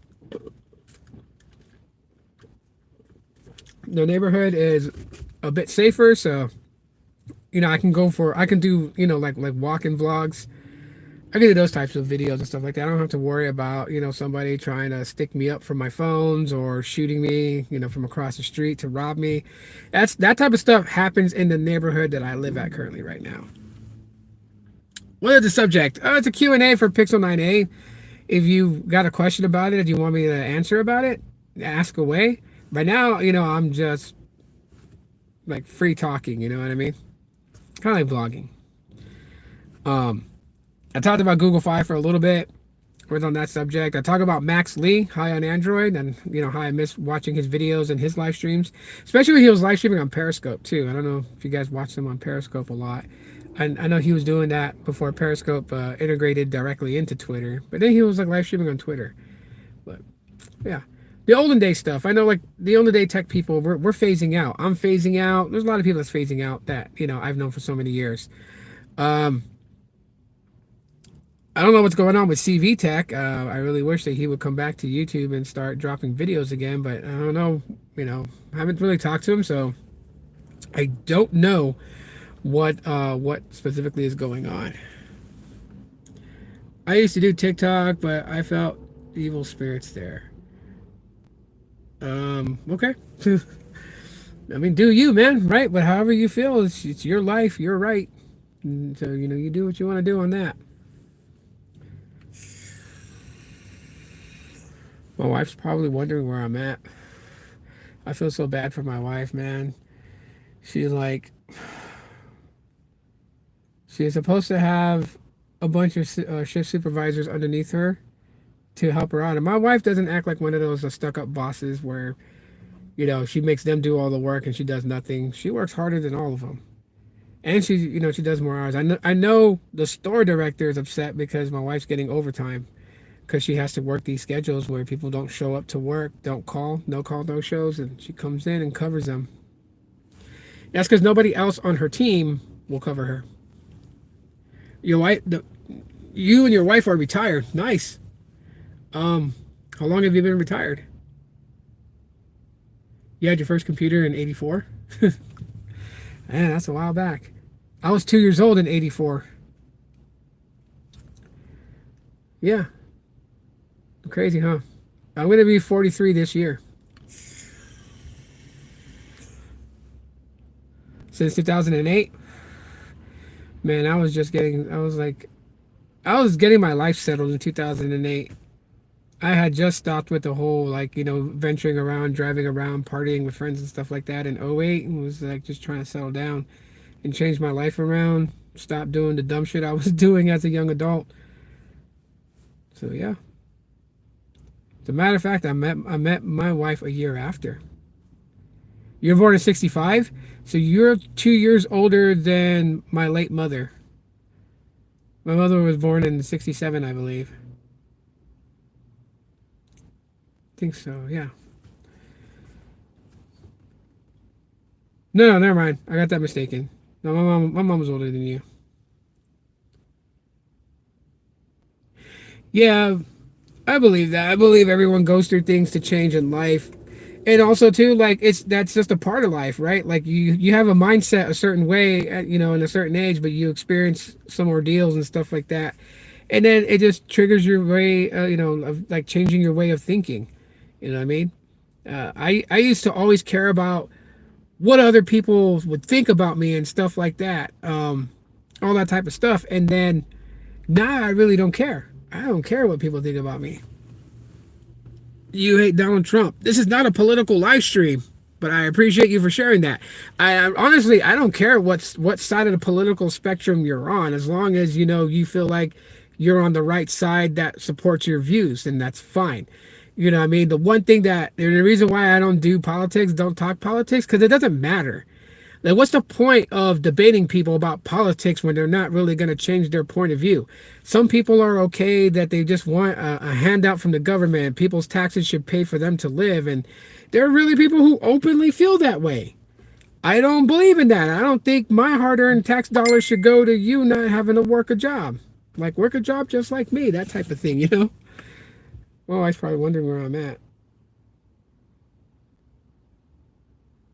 the neighborhood is a bit safer, so I can do, like walking vlogs. I can do those types of videos and stuff like that. I don't have to worry about, somebody trying to stick me up from my phones or shooting me, from across the street to rob me. That type of stuff happens in the neighborhood that I live at currently right now. What is the subject? It's a Q&A for Pixel 9a. If you got a question about it, if you want me to answer about it, ask away. Right now, I'm just like free talking, you know what I mean? Kind of like vlogging. I talked about Google Fi for a little bit. Was on that subject. I talk about Max Lee, high on Android, and how I miss watching his videos and his live streams, especially when he was live streaming on Periscope too. I don't know if you guys watch him on Periscope a lot. I know he was doing that before Periscope integrated directly into Twitter, but then he was like live streaming on Twitter. But yeah, the olden day stuff. I know, like the olden day tech people, we're phasing out. I'm phasing out. There's a lot of people that's phasing out that I've known for so many years. I don't know what's going on with CV Tech. I really wish that he would come back to YouTube and start dropping videos again, but I don't know. I haven't really talked to him, so I don't know what specifically is going on. I used to do TikTok, but I felt evil spirits there. Okay. I mean, do you, man, right? But however you feel, it's your life, you're right. So, you do what you want to do on that. My wife's probably wondering where I'm at. I feel so bad for my wife, man. She's like, she's supposed to have a bunch of shift supervisors underneath her to help her out. And my wife doesn't act like one of those stuck-up bosses where, she makes them do all the work and she does nothing. She works harder than all of them. And she does more hours. I know the store director is upset because my wife's getting overtime. because she has to work these schedules where people don't show up to work, don't call, no shows, and she comes in and covers them. That's because nobody else on her team will cover her. Your wife, you and your wife are retired. Nice. How long have you been retired? You had your first computer in '84. Man, that's a while back. I was 2 years old in '84. Yeah, crazy, huh? I'm gonna be 43 this year. Since 2008, man, I was getting my life settled in 2008. I had just stopped with the whole, like, venturing around, driving around, partying with friends and stuff like that in '08, and was like just trying to settle down and change my life around, stop doing the dumb shit I was doing as a young adult. So yeah. As a matter of fact, I met my wife a year after. You're born in '65, so you're 2 years older than my late mother. My mother was born in '67, I believe. I think so, yeah. No, never mind. I got that mistaken. No, my mom was older than you. Yeah, I believe that. I believe everyone goes through things to change in life. And also too, like, that's just a part of life, right? Like, you have a mindset a certain way at, in a certain age, but you experience some ordeals and stuff like that. And then it just triggers your way, of like changing your way of thinking. You know what I mean? I used to always care about what other people would think about me and stuff like that. All that type of stuff. And then now I really don't care. I don't care what people think about me. You hate Donald Trump. This is not a political live stream, but I appreciate you for sharing that. I honestly, I don't care what side of the political spectrum you're on, as long as you feel like you're on the right side that supports your views, and that's fine. You know what I mean? The one thing the reason why I don't do politics, don't talk politics, because it doesn't matter. Like, what's the point of debating people about politics when they're not really going to change their point of view? Some people are okay that they just want a handout from the government. People's taxes should pay for them to live. And there are really people who openly feel that way. I don't believe in that. I don't think my hard-earned tax dollars should go to you not having to work a job. Like, work a job just like me, that type of thing. Well, I was probably wondering where I'm at.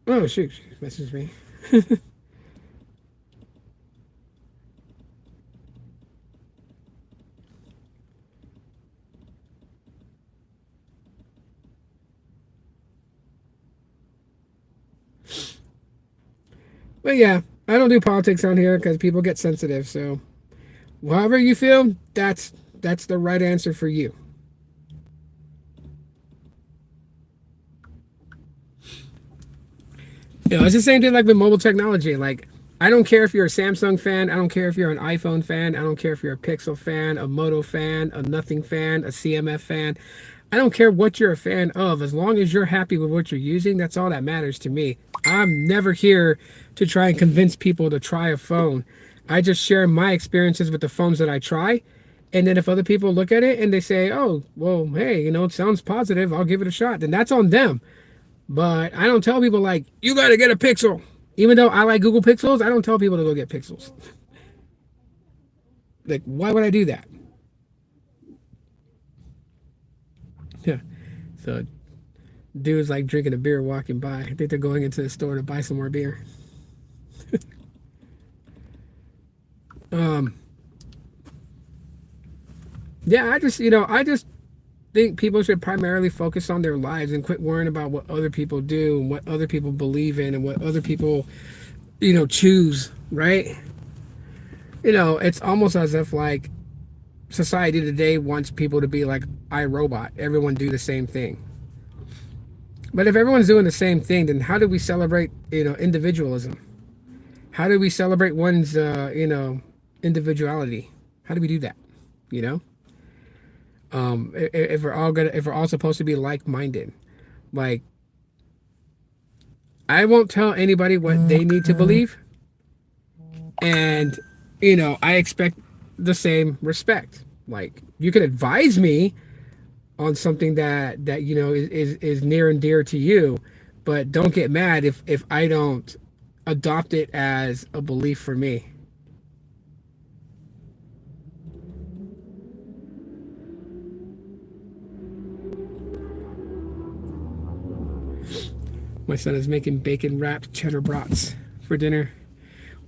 Oh, shoot. She messaged me. But yeah, I don't do politics on here because people get sensitive. So, however you feel, that's the right answer for you. It's the same thing like with mobile technology. Like, I don't care if you're a Samsung fan. I don't care if you're an iPhone fan. I don't care if you're a Pixel fan, a Moto fan, a Nothing fan, a CMF fan. I don't care what you're a fan of. As long as you're happy with what you're using, that's all that matters to me. I'm never here to try and convince people to try a phone. I just share my experiences with the phones that I try. And then if other people look at it and they say, oh, well, hey, it sounds positive, I'll give it a shot, then that's on them. But I don't tell people, like, you got to get a Pixel. Even though I like Google Pixels, I don't tell people to go get Pixels. Like, why would I do that? Yeah. So, dude's like drinking a beer walking by. I think they're going into the store to buy some more beer. um. Yeah, I just think people should primarily focus on their lives and quit worrying about what other people do and what other people believe in and what other people, choose, right? It's almost as if, like, society today wants people to be like iRobot. Everyone do the same thing. But if everyone's doing the same thing, then how do we celebrate, individualism? How do we celebrate one's, individuality? How do we do that? You know? If we're all supposed to be like-minded, like, I won't tell anybody what they need to believe, and I expect the same respect. Like you can advise me on something that is near and dear to you, but don't get mad if I don't adopt it as a belief for me. My son is making bacon wrapped cheddar brats for dinner.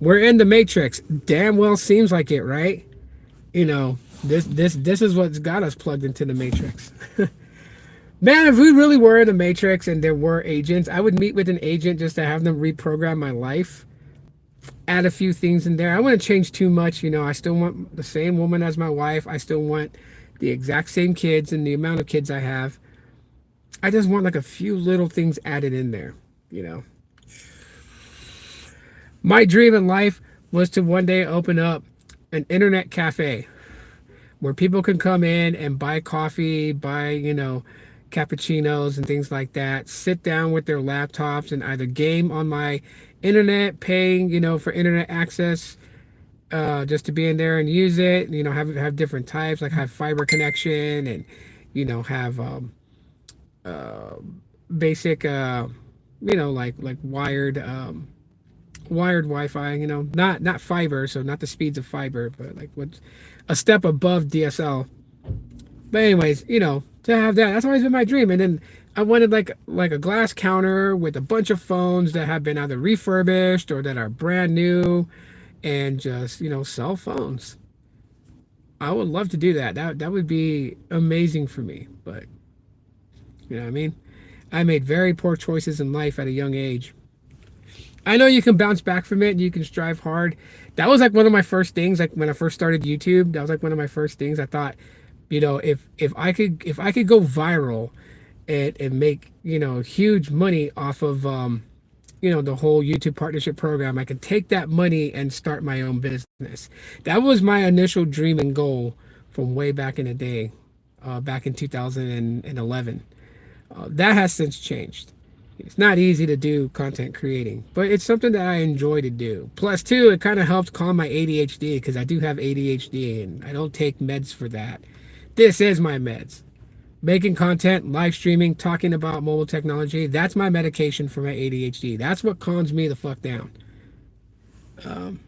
We're in the Matrix. Damn well seems like it, right? This is what's got us plugged into the Matrix. Man, if we really were in the Matrix and there were agents, I would meet with an agent just to have them reprogram my life, add a few things in there. I wouldn't change too much. I still want the same woman as my wife. I still want the exact same kids and the amount of kids I have. I just want like a few little things added in there, you know. My dream in life was to one day open up an internet cafe where people can come in and buy coffee, buy, cappuccinos and things like that, sit down with their laptops and either game on my internet, paying, for internet access, just to be in there and use it, have different types, like have fiber connection and, have uh, basic, like wired Wi-Fi, not fiber, so not the speeds of fiber, but like what's a step above DSL. But anyways, to have that, that's always been my dream. And then I wanted like a glass counter with a bunch of phones that have been either refurbished or that are brand new, and just sell phones. I would love to do that. That would be amazing for me. But you know what I mean? I made very poor choices in life at a young age. I know you can bounce back from it and you can strive hard. That was like one of my first things. Like when I first started YouTube, that was like one of my first things. I thought, if I could go viral and make huge money off of the whole YouTube partnership program, I could take that money and start my own business. That was my initial dream and goal from way back in the day, back in 2011. That has since changed. It's not easy to do content creating, but it's something that I enjoy to do. Plus, too, it kind of helps calm my ADHD because I do have ADHD and I don't take meds for that. This is my meds. Making content, live streaming, talking about mobile technology, that's my medication for my ADHD. That's what calms me the fuck down. Um,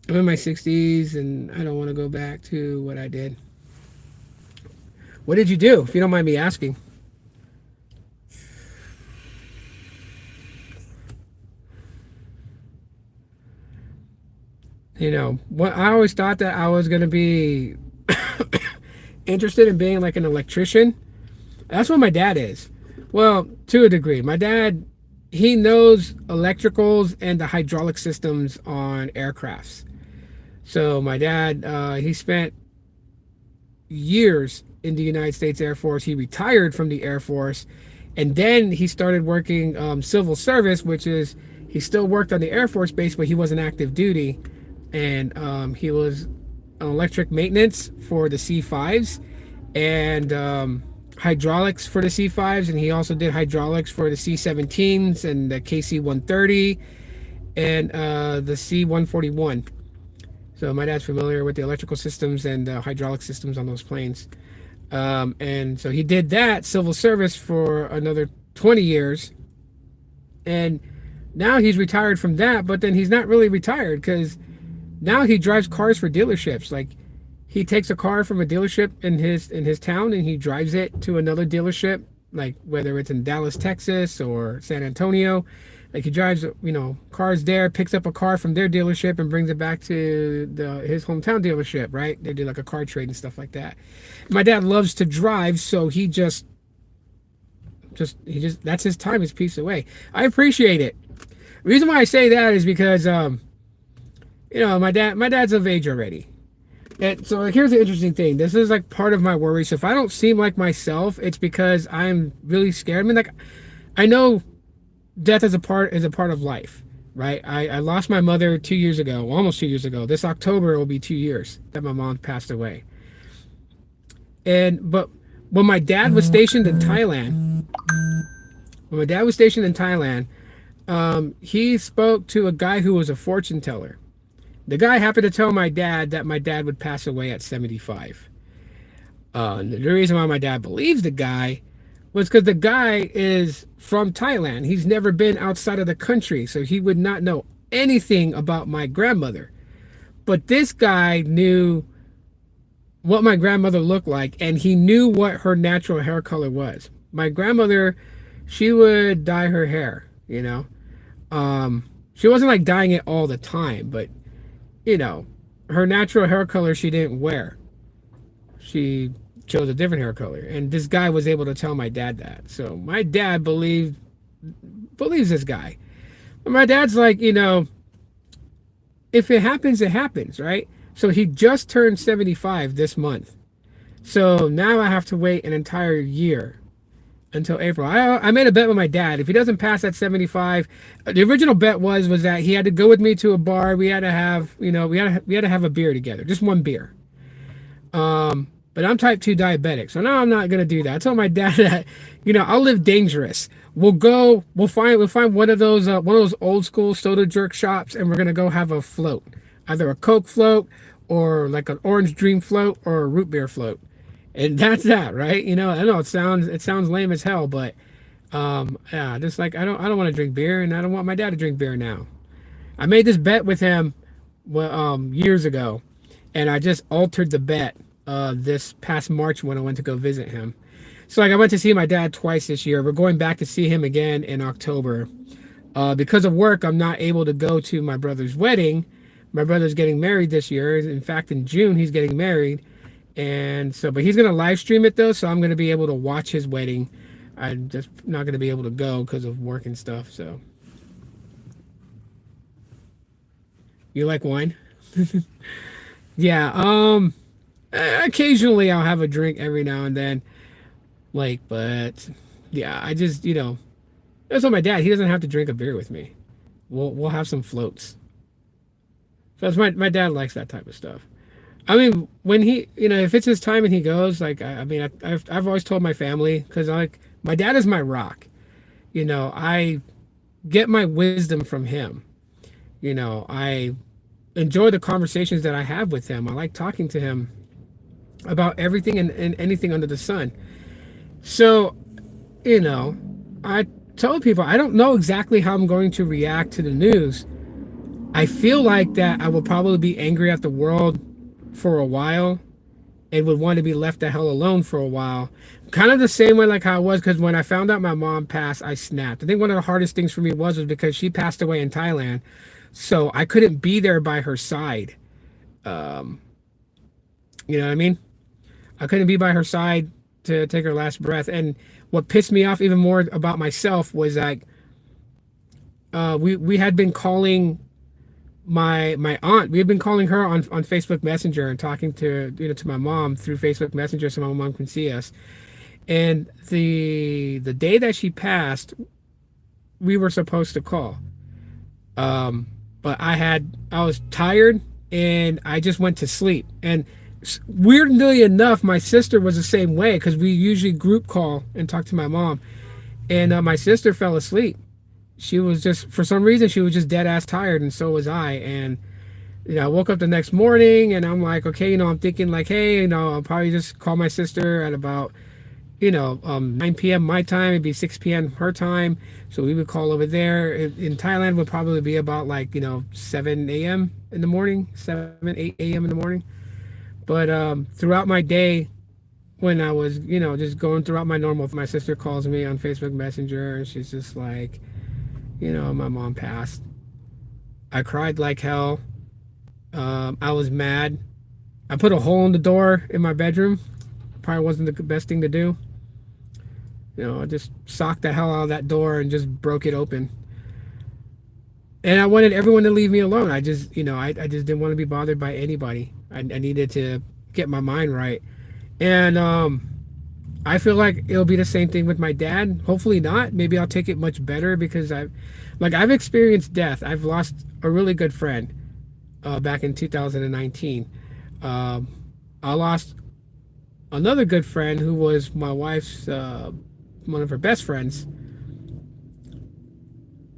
I'm in my 60s and I don't want to go back to what I did. What did you do, if you don't mind me asking? What I always thought that I was going to be interested in being like an electrician. That's what my dad is. Well, to a degree. My dad, he knows electricals and the hydraulic systems on aircrafts. So my dad, he spent years in the United States Air Force. He retired from the Air Force, and then he started working civil service, which is he still worked on the Air Force base, but he wasn't active duty, and he was electric maintenance for the C5s and hydraulics for the C5s, and he also did hydraulics for the C17s and the KC-130 and the C-141. So my dad's familiar with the electrical systems and the hydraulic systems on those planes. And so he did that civil service for another 20 years. And now he's retired from that, but then he's not really retired because now he drives cars for dealerships. Like he takes a car from a dealership in his town and he drives it to another dealership, like whether it's in Dallas, Texas or San Antonio. Like he drives, cars there, picks up a car from their dealership and brings it back to his hometown dealership, right? They do like a car trade and stuff like that. My dad loves to drive, so he just that's his time, his piece away. I appreciate it. The reason why I say that is because my dad's of age already. And so here's the interesting thing. This is like part of my worry. So if I don't seem like myself, it's because I'm really scared. I mean, like I know death is a part of life, right? I lost my mother 2 years ago, almost 2 years ago. This October will be 2 years that my mom passed away. But when my dad was stationed in Thailand, he spoke to a guy who was a fortune teller, The guy happened to tell my dad that my dad would pass away at 75. The reason why my dad believes the guy was because the guy is from Thailand. He's never been outside of the country, so he would not know anything about my grandmother. But this guy knew what my grandmother looked like, and he knew what her natural hair color was. My grandmother, she would dye her hair, you know. She wasn't like dyeing it all the time, but you know, her natural hair color she didn't wear. She chose a different hair color, and this guy was able to tell my dad that. So my dad believes this guy. But my dad's like, if it happens, it happens, right? So he just turned 75 this month. So now I have to wait an entire year until April. I made a bet with my dad. If he doesn't pass that 75, the original bet was that he had to go with me to a bar. We had to have, we had to have a beer together, just one beer. But I'm type 2 diabetic, so now I'm not gonna do that. I told my dad that, I'll live dangerous. We'll find one of those old school soda jerk shops, and we're gonna go have a float, either a Coke float or like an Orange Dream float or a root beer float, and that's that, right? I know it sounds lame as hell, but yeah, just like I don't want to drink beer, and I don't want my dad to drink beer now. I made this bet with him, well, years ago, and I just altered the bet this past March when I went to go visit him. So like I went to see my dad twice this year. We're going back to see him again in October. Because of work, I'm not able to go to my brother's wedding. My brother's getting married this year. In fact, in June he's getting married, and so but he's gonna live stream it though, so I'm gonna be able to watch his wedding. I'm just not gonna be able to go because of work and stuff. So you like wine? Yeah. Occasionally I'll have a drink every now and then. Like, but yeah, I just, that's what my dad, he doesn't have to drink a beer with me. We'll have some floats. So that's my dad likes that type of stuff. I mean, when he, if it's his time and he goes, like, I've always told my family, because like my dad is my rock. I get my wisdom from him. I enjoy the conversations that I have with him. I like talking to him about everything and anything under the sun. So, I told people I don't know exactly how I'm going to react to the news. I feel like that I will probably be angry at the world for a while and would want to be left the hell alone for a while. Kind of the same way like how I was, because when I found out my mom passed, I snapped. I think one of the hardest things for me was because she passed away in Thailand. So I couldn't be there by her side. You know what I mean? I couldn't be by her side to take her last breath. And what pissed me off even more about myself was like we had been calling my aunt. We had been calling her on Facebook Messenger and talking to my mom through Facebook Messenger so my mom can see us. And the day that she passed, we were supposed to call. But I was tired and I just went to sleep. And weirdly enough, my sister was the same way, because we usually group call and talk to my mom. And my sister fell asleep. She was just, for some reason, she was just dead ass tired, and so was I. And I woke up the next morning and I'm like, okay, I'm thinking like, hey, I'll probably just call my sister at about 9 p.m. my time. It'd be 6 p.m. her time. So we would call over there. In Thailand would probably be about like 7 a.m. in the morning, 8 a.m. in the morning. But throughout my day, when I was just going throughout my normal, my sister calls me on Facebook Messenger and she's just like, my mom passed. I cried like hell. I was mad. I put a hole in the door in my bedroom. Probably wasn't the best thing to do. I just socked the hell out of that door and just broke it open. And I wanted everyone to leave me alone. I just didn't want to be bothered by anybody. I needed to get my mind right. And I feel like it'll be the same thing with my dad. Hopefully not. Maybe I'll take it much better, because I've experienced death. I've lost a really good friend back in 2019. I lost another good friend who was my wife's one of her best friends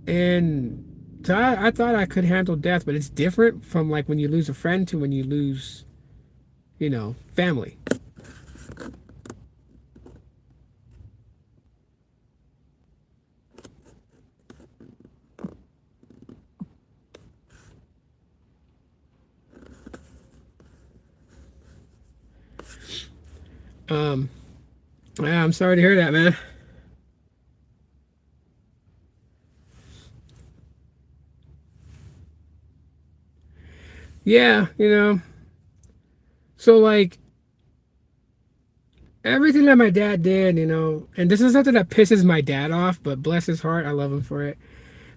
in So I thought I could handle death, but it's different from like when you lose a friend to when you lose, family. Um, yeah, I'm sorry to hear that, man. Yeah, so like everything that my dad did, and this is something that pisses my dad off, but bless his heart, I love him for it.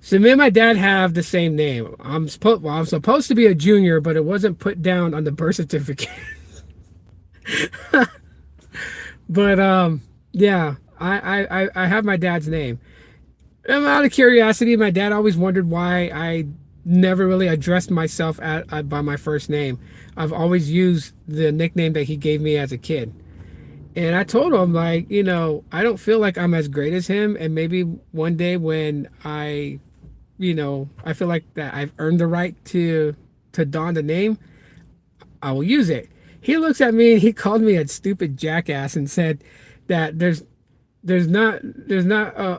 So me and my dad have the same name. I'm supposed to be a junior, but it wasn't put down on the birth certificate. But yeah, I have my dad's name. And out of curiosity, my dad always wondered why I never really addressed myself by my first name. I've always used the nickname that he gave me as a kid. And I told him, like, I don't feel like I'm as great as him. And maybe one day when I feel like that I've earned the right to don the name, I will use it. He looks at me and he called me a stupid jackass and said that there's not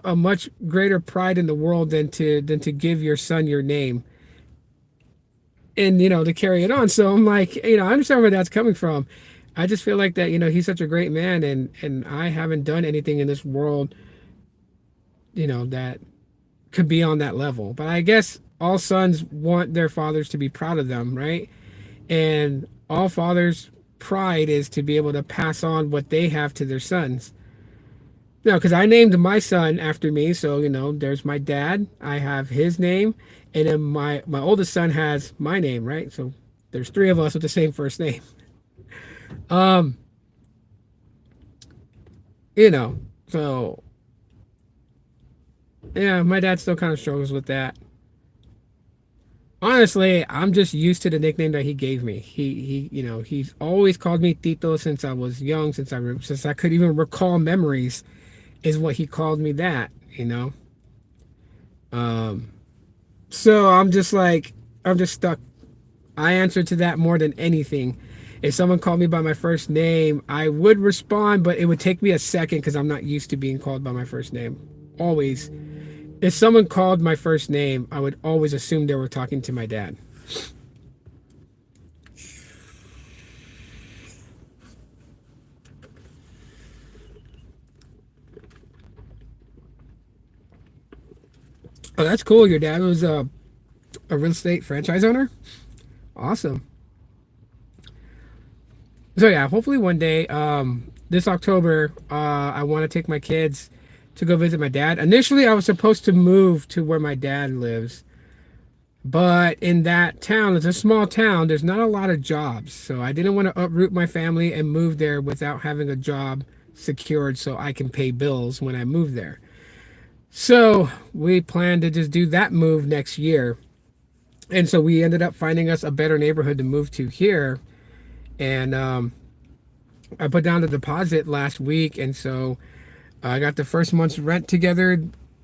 a much greater pride in the world than to give your son your name and to carry it on. So I'm like, I understand where that's coming from. I just feel like that he's such a great man, and I haven't done anything in this world that could be on that level. But I guess all sons want their fathers to be proud of them, right? And all fathers pride is to be able to pass on what they have to their sons. No, because I named my son after me, so there's my dad. I have his name, and then my oldest son has my name, right? So there's three of us with the same first name. Um, you know, so yeah, my dad still kind of struggles with that. Honestly, I'm just used to the nickname that he gave me. He's always called me Tito since I was young, since I could even recall memories, is what he called me that. Um, so I'm just stuck. I answer to that more than anything. If someone called me by my first name, I would respond, but it would take me a second because I'm not used to being called by my first name. Always. If someone called my first name, I would always assume they were talking to my dad. Oh, that's cool. Your dad was a real estate franchise owner? Awesome. So yeah, hopefully one day, this October, I want to take my kids to go visit my dad. Initially, I was supposed to move to where my dad lives, but in that town, it's a small town, there's not a lot of jobs. So I didn't want to uproot my family and move there without having a job secured so I can pay bills when I move there. So we plan to just do that move next year. And so we ended up finding us a better neighborhood to move to here. And I put down the deposit last week. And so I got the first month's rent together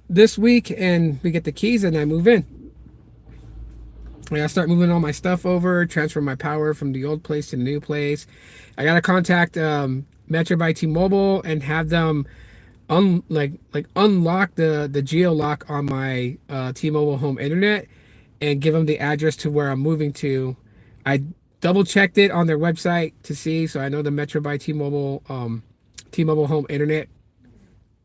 this week, and we get the keys and I move in. I gotta start moving all my stuff over, transfer my power from the old place to the new place. I gotta contact Metro by T-Mobile and have them unlock the geo lock on my T-Mobile home internet and give them the address to where I'm moving to. I double checked it on their website to see, so I know the Metro by T-Mobile T-Mobile home internet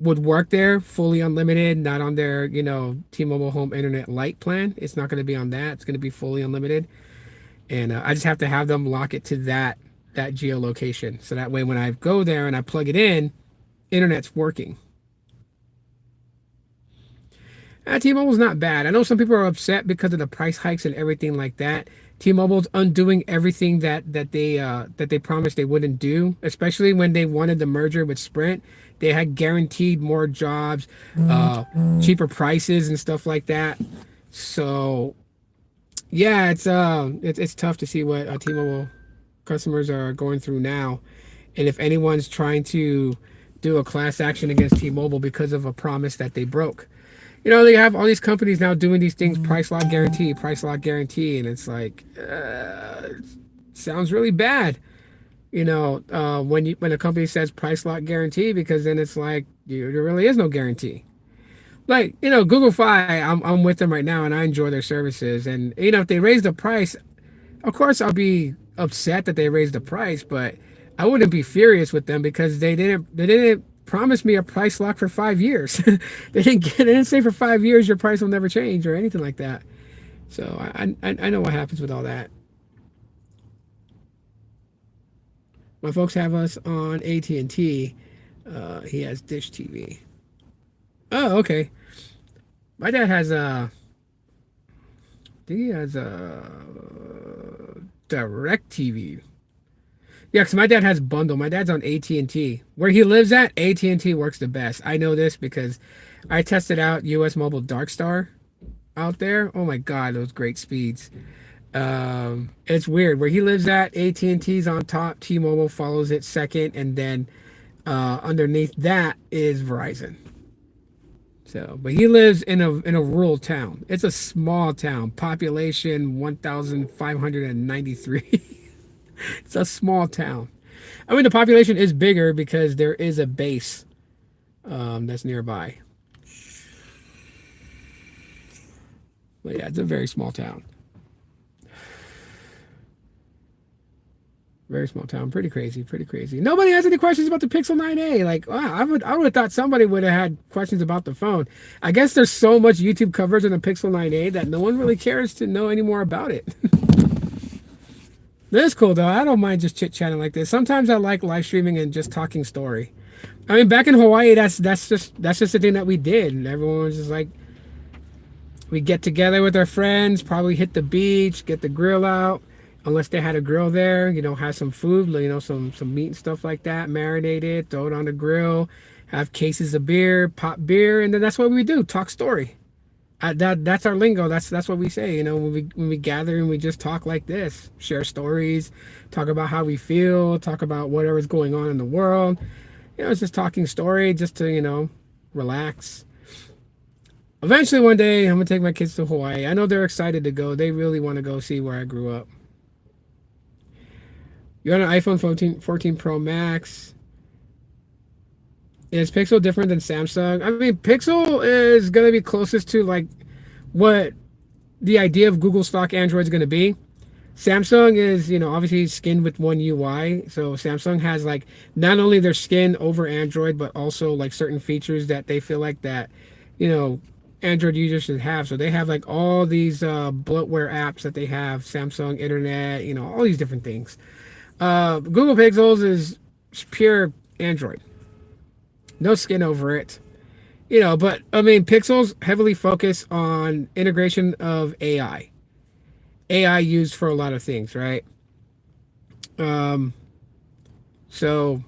would work there, fully unlimited, not on their T-Mobile home internet light plan. It's not going to be on that. It's going to be fully unlimited, and I just have to have them lock it to that geolocation, so that way when I go there and I plug it in, internet's working. T-Mobile's not bad. I know some people are upset because of the price hikes and everything like that. T-Mobile's undoing everything that they promised they wouldn't do, especially when they wanted the merger with Sprint. They had guaranteed more jobs, cheaper prices and stuff like that. So yeah, it's tough to see what T-Mobile customers are going through now, and if anyone's trying to do a class action against T-Mobile because of a promise that they broke. They have all these companies now doing these things, price lock guarantee, and it's like, sounds really bad. When a company says price lock guarantee, because then it's like there really is no guarantee. Like, Google Fi, I'm with them right now, and I enjoy their services. And if they raise the price, of course I'll be upset that they raised the price, but I wouldn't be furious with them because they didn't promise me a price lock for 5 years. They didn't say for 5 years your price will never change or anything like that. So I know what happens with all that. My folks have us on AT&T. He has Dish TV. Oh, okay. My dad has I think he has Direct TV. Yeah, because my dad has bundle. My dad's on AT&T. Where he lives at, AT&T works the best. I know this because I tested out US Mobile Dark Star out there. Oh my God, those great speeds. It's weird. Where he lives at, AT&T's on top. T-Mobile follows it second, and then underneath that is Verizon. So, but he lives in a rural town. It's a small town, population 1,593. It's a small town. I mean, the population is bigger because there is a base that's nearby. But yeah, it's a very small town. Very small town. Pretty crazy. Pretty crazy. Nobody has any questions about the Pixel 9a. Like, wow, I would have thought somebody would have had questions about the phone. I guess there's so much YouTube coverage on the Pixel 9a that no one really cares to know any more about it. This is cool though. I don't mind just chit chatting like this. Sometimes I like live streaming and just talking story. I mean, back in Hawaii, that's just the thing that we did, and everyone was just like, we get together with our friends, probably hit the beach, get the grill out, unless they had a grill there. Have some food, some meat and stuff like that, marinate it, throw it on the grill, have cases of beer, pop beer, and then that's what we do. Talk story. That's our lingo. That's what we say. When we gather and we just talk like this, share stories, talk about how we feel, talk about whatever's going on in the world. It's just talking story, just to relax. Eventually, one day, I'm gonna take my kids to Hawaii. I know they're excited to go. They really want to go see where I grew up. You're on an iPhone 14 Pro Max. Is Pixel different than Samsung? I mean, Pixel is going to be closest to like what the idea of Google stock Android is going to be. Samsung is, obviously skinned with one UI. So Samsung has like not only their skin over Android, but also like certain features that they feel like that, Android users should have. So they have like all these bloatware apps that they have, Samsung Internet, all these different things. Google Pixels is pure Android. No skin over it. But I mean, Pixels heavily focus on integration of AI. AI used for a lot of things, right? So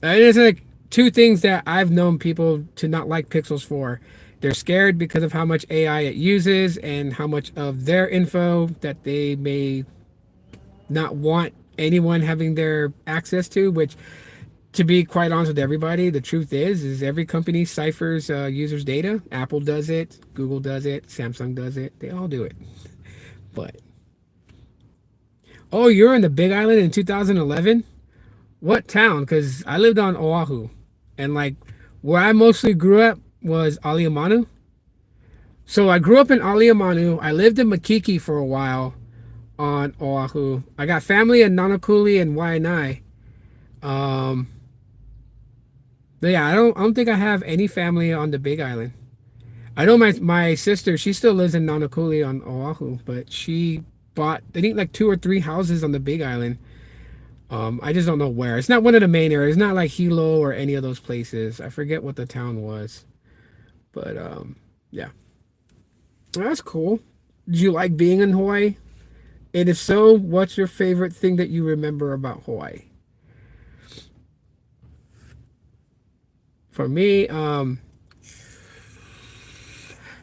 there's like two things that I've known people to not like Pixels for. They're scared because of how much AI it uses and how much of their info that they may not want anyone having their access to, which, to be quite honest with everybody, the truth is every company ciphers users' data. Apple does it, Google does it, Samsung does it. They all do it. But oh, you're in the Big Island in 2011? What town? Because I lived on Oahu, and like where I mostly grew up was Aliamanu. So I grew up in Aliamanu. I lived in Makiki for a while on Oahu. I got family in Nanakuli and Waianae. But yeah, I don't think I have any family on the Big Island. I know my sister, she still lives in Nanakuli on Oahu, but she bought, I think, like 2 or 3 houses on the Big Island. I just don't know where. It's not one of the main areas. It's not like Hilo or any of those places. I forget what the town was. But yeah. That's cool. Did you like being in Hawaii? And if so, what's your favorite thing that you remember about Hawaii? For me,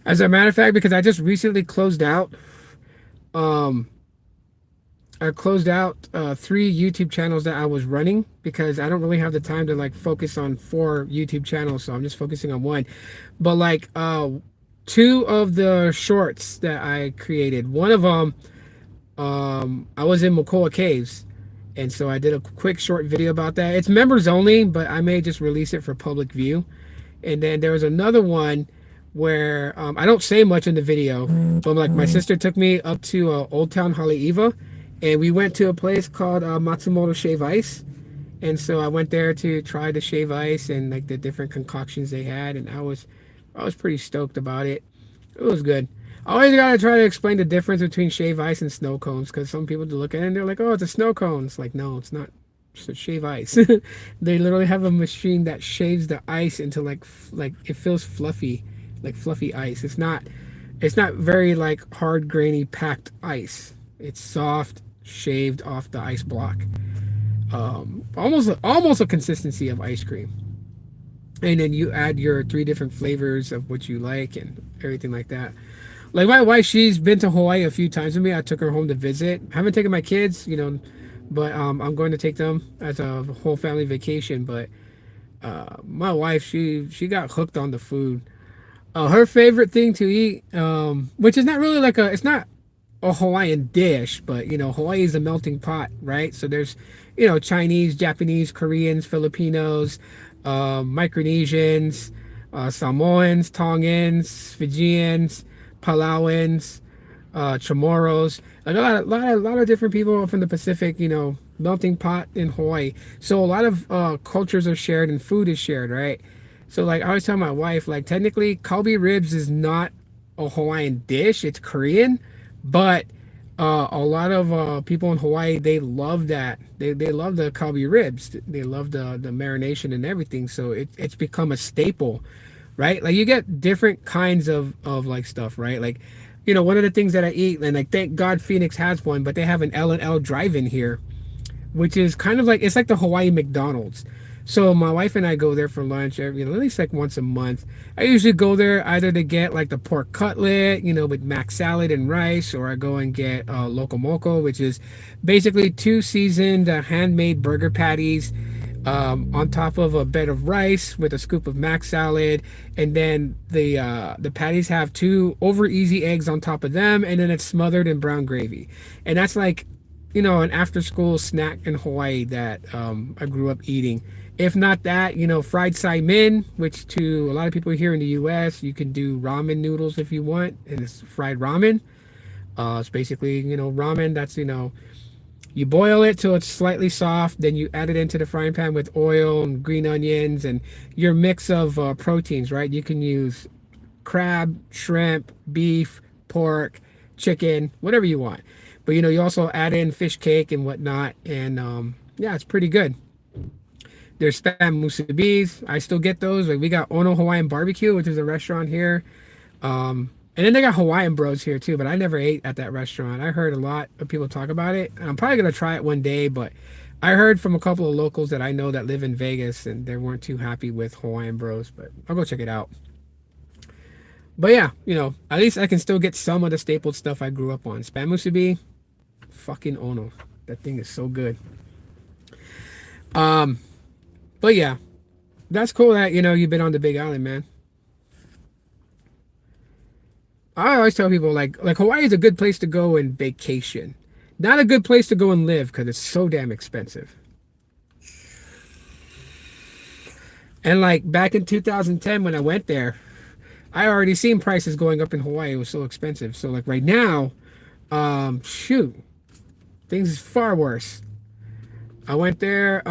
as a matter of fact, because I just recently closed out, um, I closed out 3 YouTube channels that I was running because I don't really have the time to like focus on 4 YouTube channels, so I'm just focusing on one. But like 2 of the shorts that I created, one of them, I was in Macoa Caves, and so I did a quick short video about that. It's members only, but I may just release it for public view. And then there was another one where I don't say much in the video, but like my sister took me up to Old Town Haleiwa, and we went to a place called Matsumoto Shave Ice. And so I went there to try the shave ice and like the different concoctions they had, and I was pretty stoked about it. It was good. I always gotta try to explain the difference between shave ice and snow cones because some people do look at it and they're like, "Oh, it's a snow cone." It's like, no, it's not. It's a shave ice. They literally have a machine that shaves the ice into like it feels fluffy, like fluffy ice. It's not very like hard, grainy, packed ice. It's soft, shaved off the ice block. Almost a consistency of ice cream. And then you add your 3 different flavors of what you like and everything like that. Like my wife, she's been to Hawaii a few times with me. I took her home to visit. Haven't taken my kids, but I'm going to take them as a whole family vacation. But my wife, she got hooked on the food. Her favorite thing to eat, which is not really it's not a Hawaiian dish, but Hawaii is a melting pot, right? So there's, Chinese, Japanese, Koreans, Filipinos, Micronesians, Samoans, Tongans, Fijians, Palauans, Chamorros, like a lot of different people from the Pacific, melting pot in Hawaii. So a lot of cultures are shared and food is shared, right? So like I always tell my wife, like technically kalbi ribs is not a Hawaiian dish, it's Korean, but a lot of people in Hawaii, they love that. They love the kalbi ribs. They love the marination and everything. So it's become a staple, right? Like you get different kinds of like stuff, right? Like, one of the things that I eat, and like thank God Phoenix has one, but they have an L&L drive-in here, which is kind of like it's like the Hawaii McDonald's. So my wife and I go there for lunch every, at least like once a month. I usually go there either to get like the pork cutlet, with mac salad and rice, or I go and get loco moco, which is basically 2 seasoned handmade burger patties on top of a bed of rice with a scoop of mac salad, and then the patties have 2 over easy eggs on top of them, and then it's smothered in brown gravy, and that's like an after school snack in Hawaii that I grew up eating. If not that, fried saimin, which to a lot of people here in the US, you can do ramen noodles if you want, and it's fried ramen. It's basically, ramen that's, you boil it till it's slightly soft, then you add it into the frying pan with oil and green onions and your mix of proteins, right? You can use crab, shrimp, beef, pork, chicken, whatever you want. But you also add in fish cake and whatnot, and yeah, it's pretty good. There's spam musubis. I still get those. Like we got Ono Hawaiian Barbecue, which is a restaurant here. And then they got Hawaiian Bros here too, but I never ate at that restaurant. I heard a lot of people talk about it, and I'm probably gonna try it one day. But I heard from a couple of locals that I know that live in Vegas, and they weren't too happy with Hawaiian Bros. But I'll go check it out. But yeah, at least I can still get some of the staple stuff I grew up on. Spam musubi, fucking Ono. That thing is so good. But yeah, that's cool that you've been on the Big Island, man. I always tell people like Hawaii is a good place to go and vacation, not a good place to go and live because it's so damn expensive. And like back in 2010 when I went there, I already seen prices going up in Hawaii. It was so expensive. So like right now, shoot, things is far worse. I went there.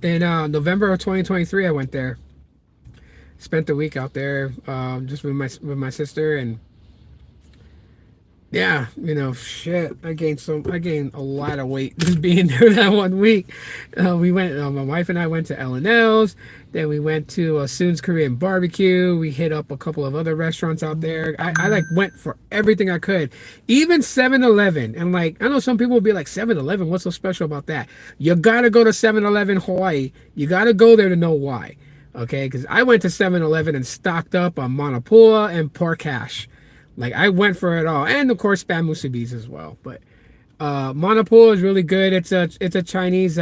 In November of 2023, I went there. Spent the week out there, just with my sister, and yeah, shit. I gained a lot of weight just being there that one week. We went. My wife and I went to L&L's. Then we went to Soon's Korean Barbecue. We hit up a couple of other restaurants out there. I like went for everything I could, even 7-Eleven. And like I know some people will be like 7-Eleven. What's so special about that? You gotta go to 7-Eleven Hawaii. You gotta go there to know why. Okay, because I went to 7-Eleven and stocked up on Manapua and pork hash. Like I went for it all, and of course spam musubis as well. But manapo is really good. It's a Chinese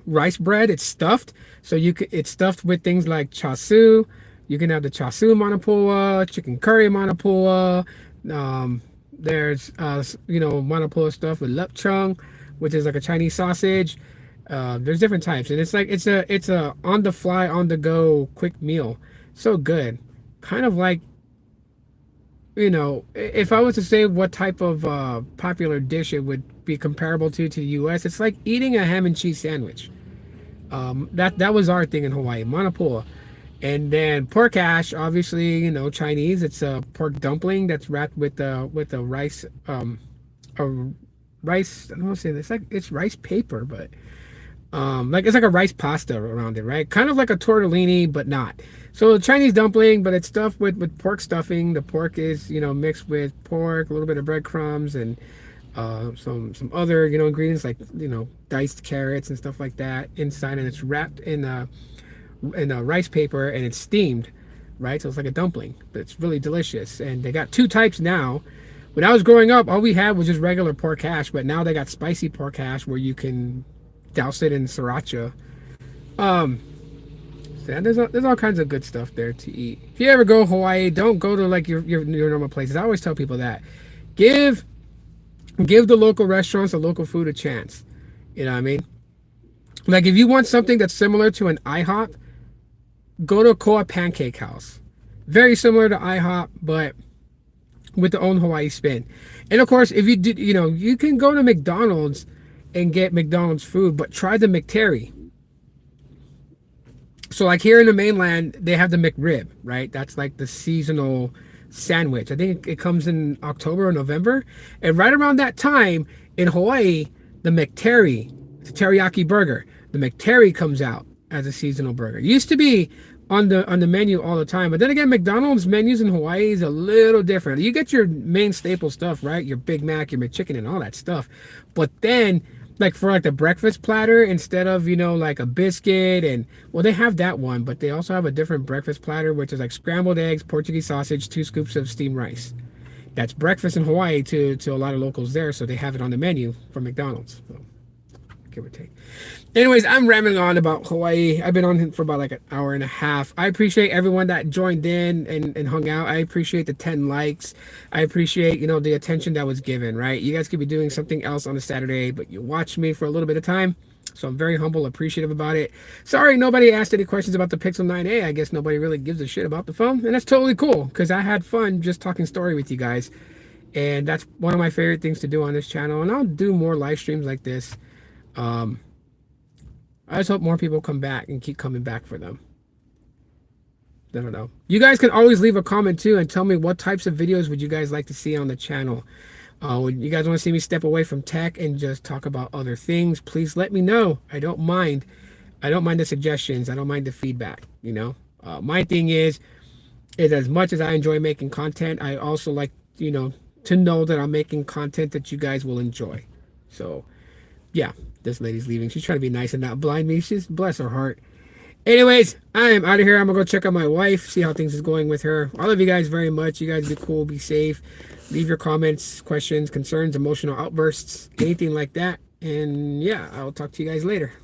rice bread. It's stuffed, so it's stuffed with things like chasu. You can have the chasu manapoa, chicken curry manapoa. There's manapoa stuff with lupchung, which is like a Chinese sausage. There's different types, and it's a on the fly, on the go quick meal. So good, kind of like, if I was to say what type of popular dish it would be comparable to the U.S., it's like eating a ham and cheese sandwich. That was our thing in Hawaii, manapoa. And then pork hash, obviously, Chinese. It's a pork dumpling that's wrapped with a rice, a rice. I don't want to say this. It's rice paper, but like it's like a rice pasta around it, right? Kind of like a tortellini, but not. So Chinese dumpling, but it's stuffed with pork stuffing. The pork is mixed with pork, a little bit of breadcrumbs, and some other ingredients like diced carrots and stuff like that inside, and it's wrapped in a rice paper, and it's steamed, right? So it's like a dumpling, but it's really delicious. And they got two types now. When I was growing up, all we had was just regular pork hash, but now they got spicy pork hash where you can douse it in sriracha. So there's all kinds of good stuff there to eat. If you ever go to Hawaii, don't go to like your normal places. I always tell people that. Give the local restaurants, the local food a chance. You know what I mean? Like if you want something that's similar to an IHOP, go to Koa Pancake House. Very similar to IHOP, but with the own Hawaii spin. And of course, if you did, you can go to McDonald's and get McDonald's food, but try the McTerry. So like here in the mainland, they have the McRib, right? That's like the seasonal sandwich. I think it comes in October or November. And right around that time in Hawaii, the McTerry, the teriyaki burger, the McTerry comes out as a seasonal burger. It used to be on the menu all the time, but then again, McDonald's menus in Hawaii is a little different. You get your main staple stuff, right? Your Big Mac, your McChicken, and all that stuff. But then, like for like the breakfast platter, instead of like a biscuit, and well, they have that one, but they also have a different breakfast platter, which is like scrambled eggs, Portuguese sausage, 2 scoops of steamed rice. That's breakfast in Hawaii to a lot of locals there, so they have it on the menu from McDonald's. So, give or take. Anyways, I'm rambling on about Hawaii. I've been on for about like an hour and a half. I appreciate everyone that joined in and hung out. I appreciate the 10 likes. I appreciate, the attention that was given, right? You guys could be doing something else on a Saturday, but you watched me for a little bit of time. So I'm very humble, appreciative about it. Sorry, nobody asked any questions about the Pixel 9a. I guess nobody really gives a shit about the phone. And that's totally cool, because I had fun just talking story with you guys. And that's one of my favorite things to do on this channel. And I'll do more live streams like this. I just hope more people come back and keep coming back for them. I don't know. You guys can always leave a comment too and tell me what types of videos would you guys like to see on the channel. Would you guys want to see me step away from tech and just talk about other things? Please let me know. I don't mind. I don't mind the suggestions. I don't mind the feedback. My thing is as much as I enjoy making content, I also like to know that I'm making content that you guys will enjoy. So yeah, this lady's leaving. She's trying to be nice and not blind me. She's, bless her heart. Anyways, I am out of here. I'm gonna go check out my wife, see how things is going with her. I love you guys very much. You guys be cool, be safe. Leave your comments, questions, concerns, emotional outbursts, anything like that. And yeah, I'll talk to you guys later.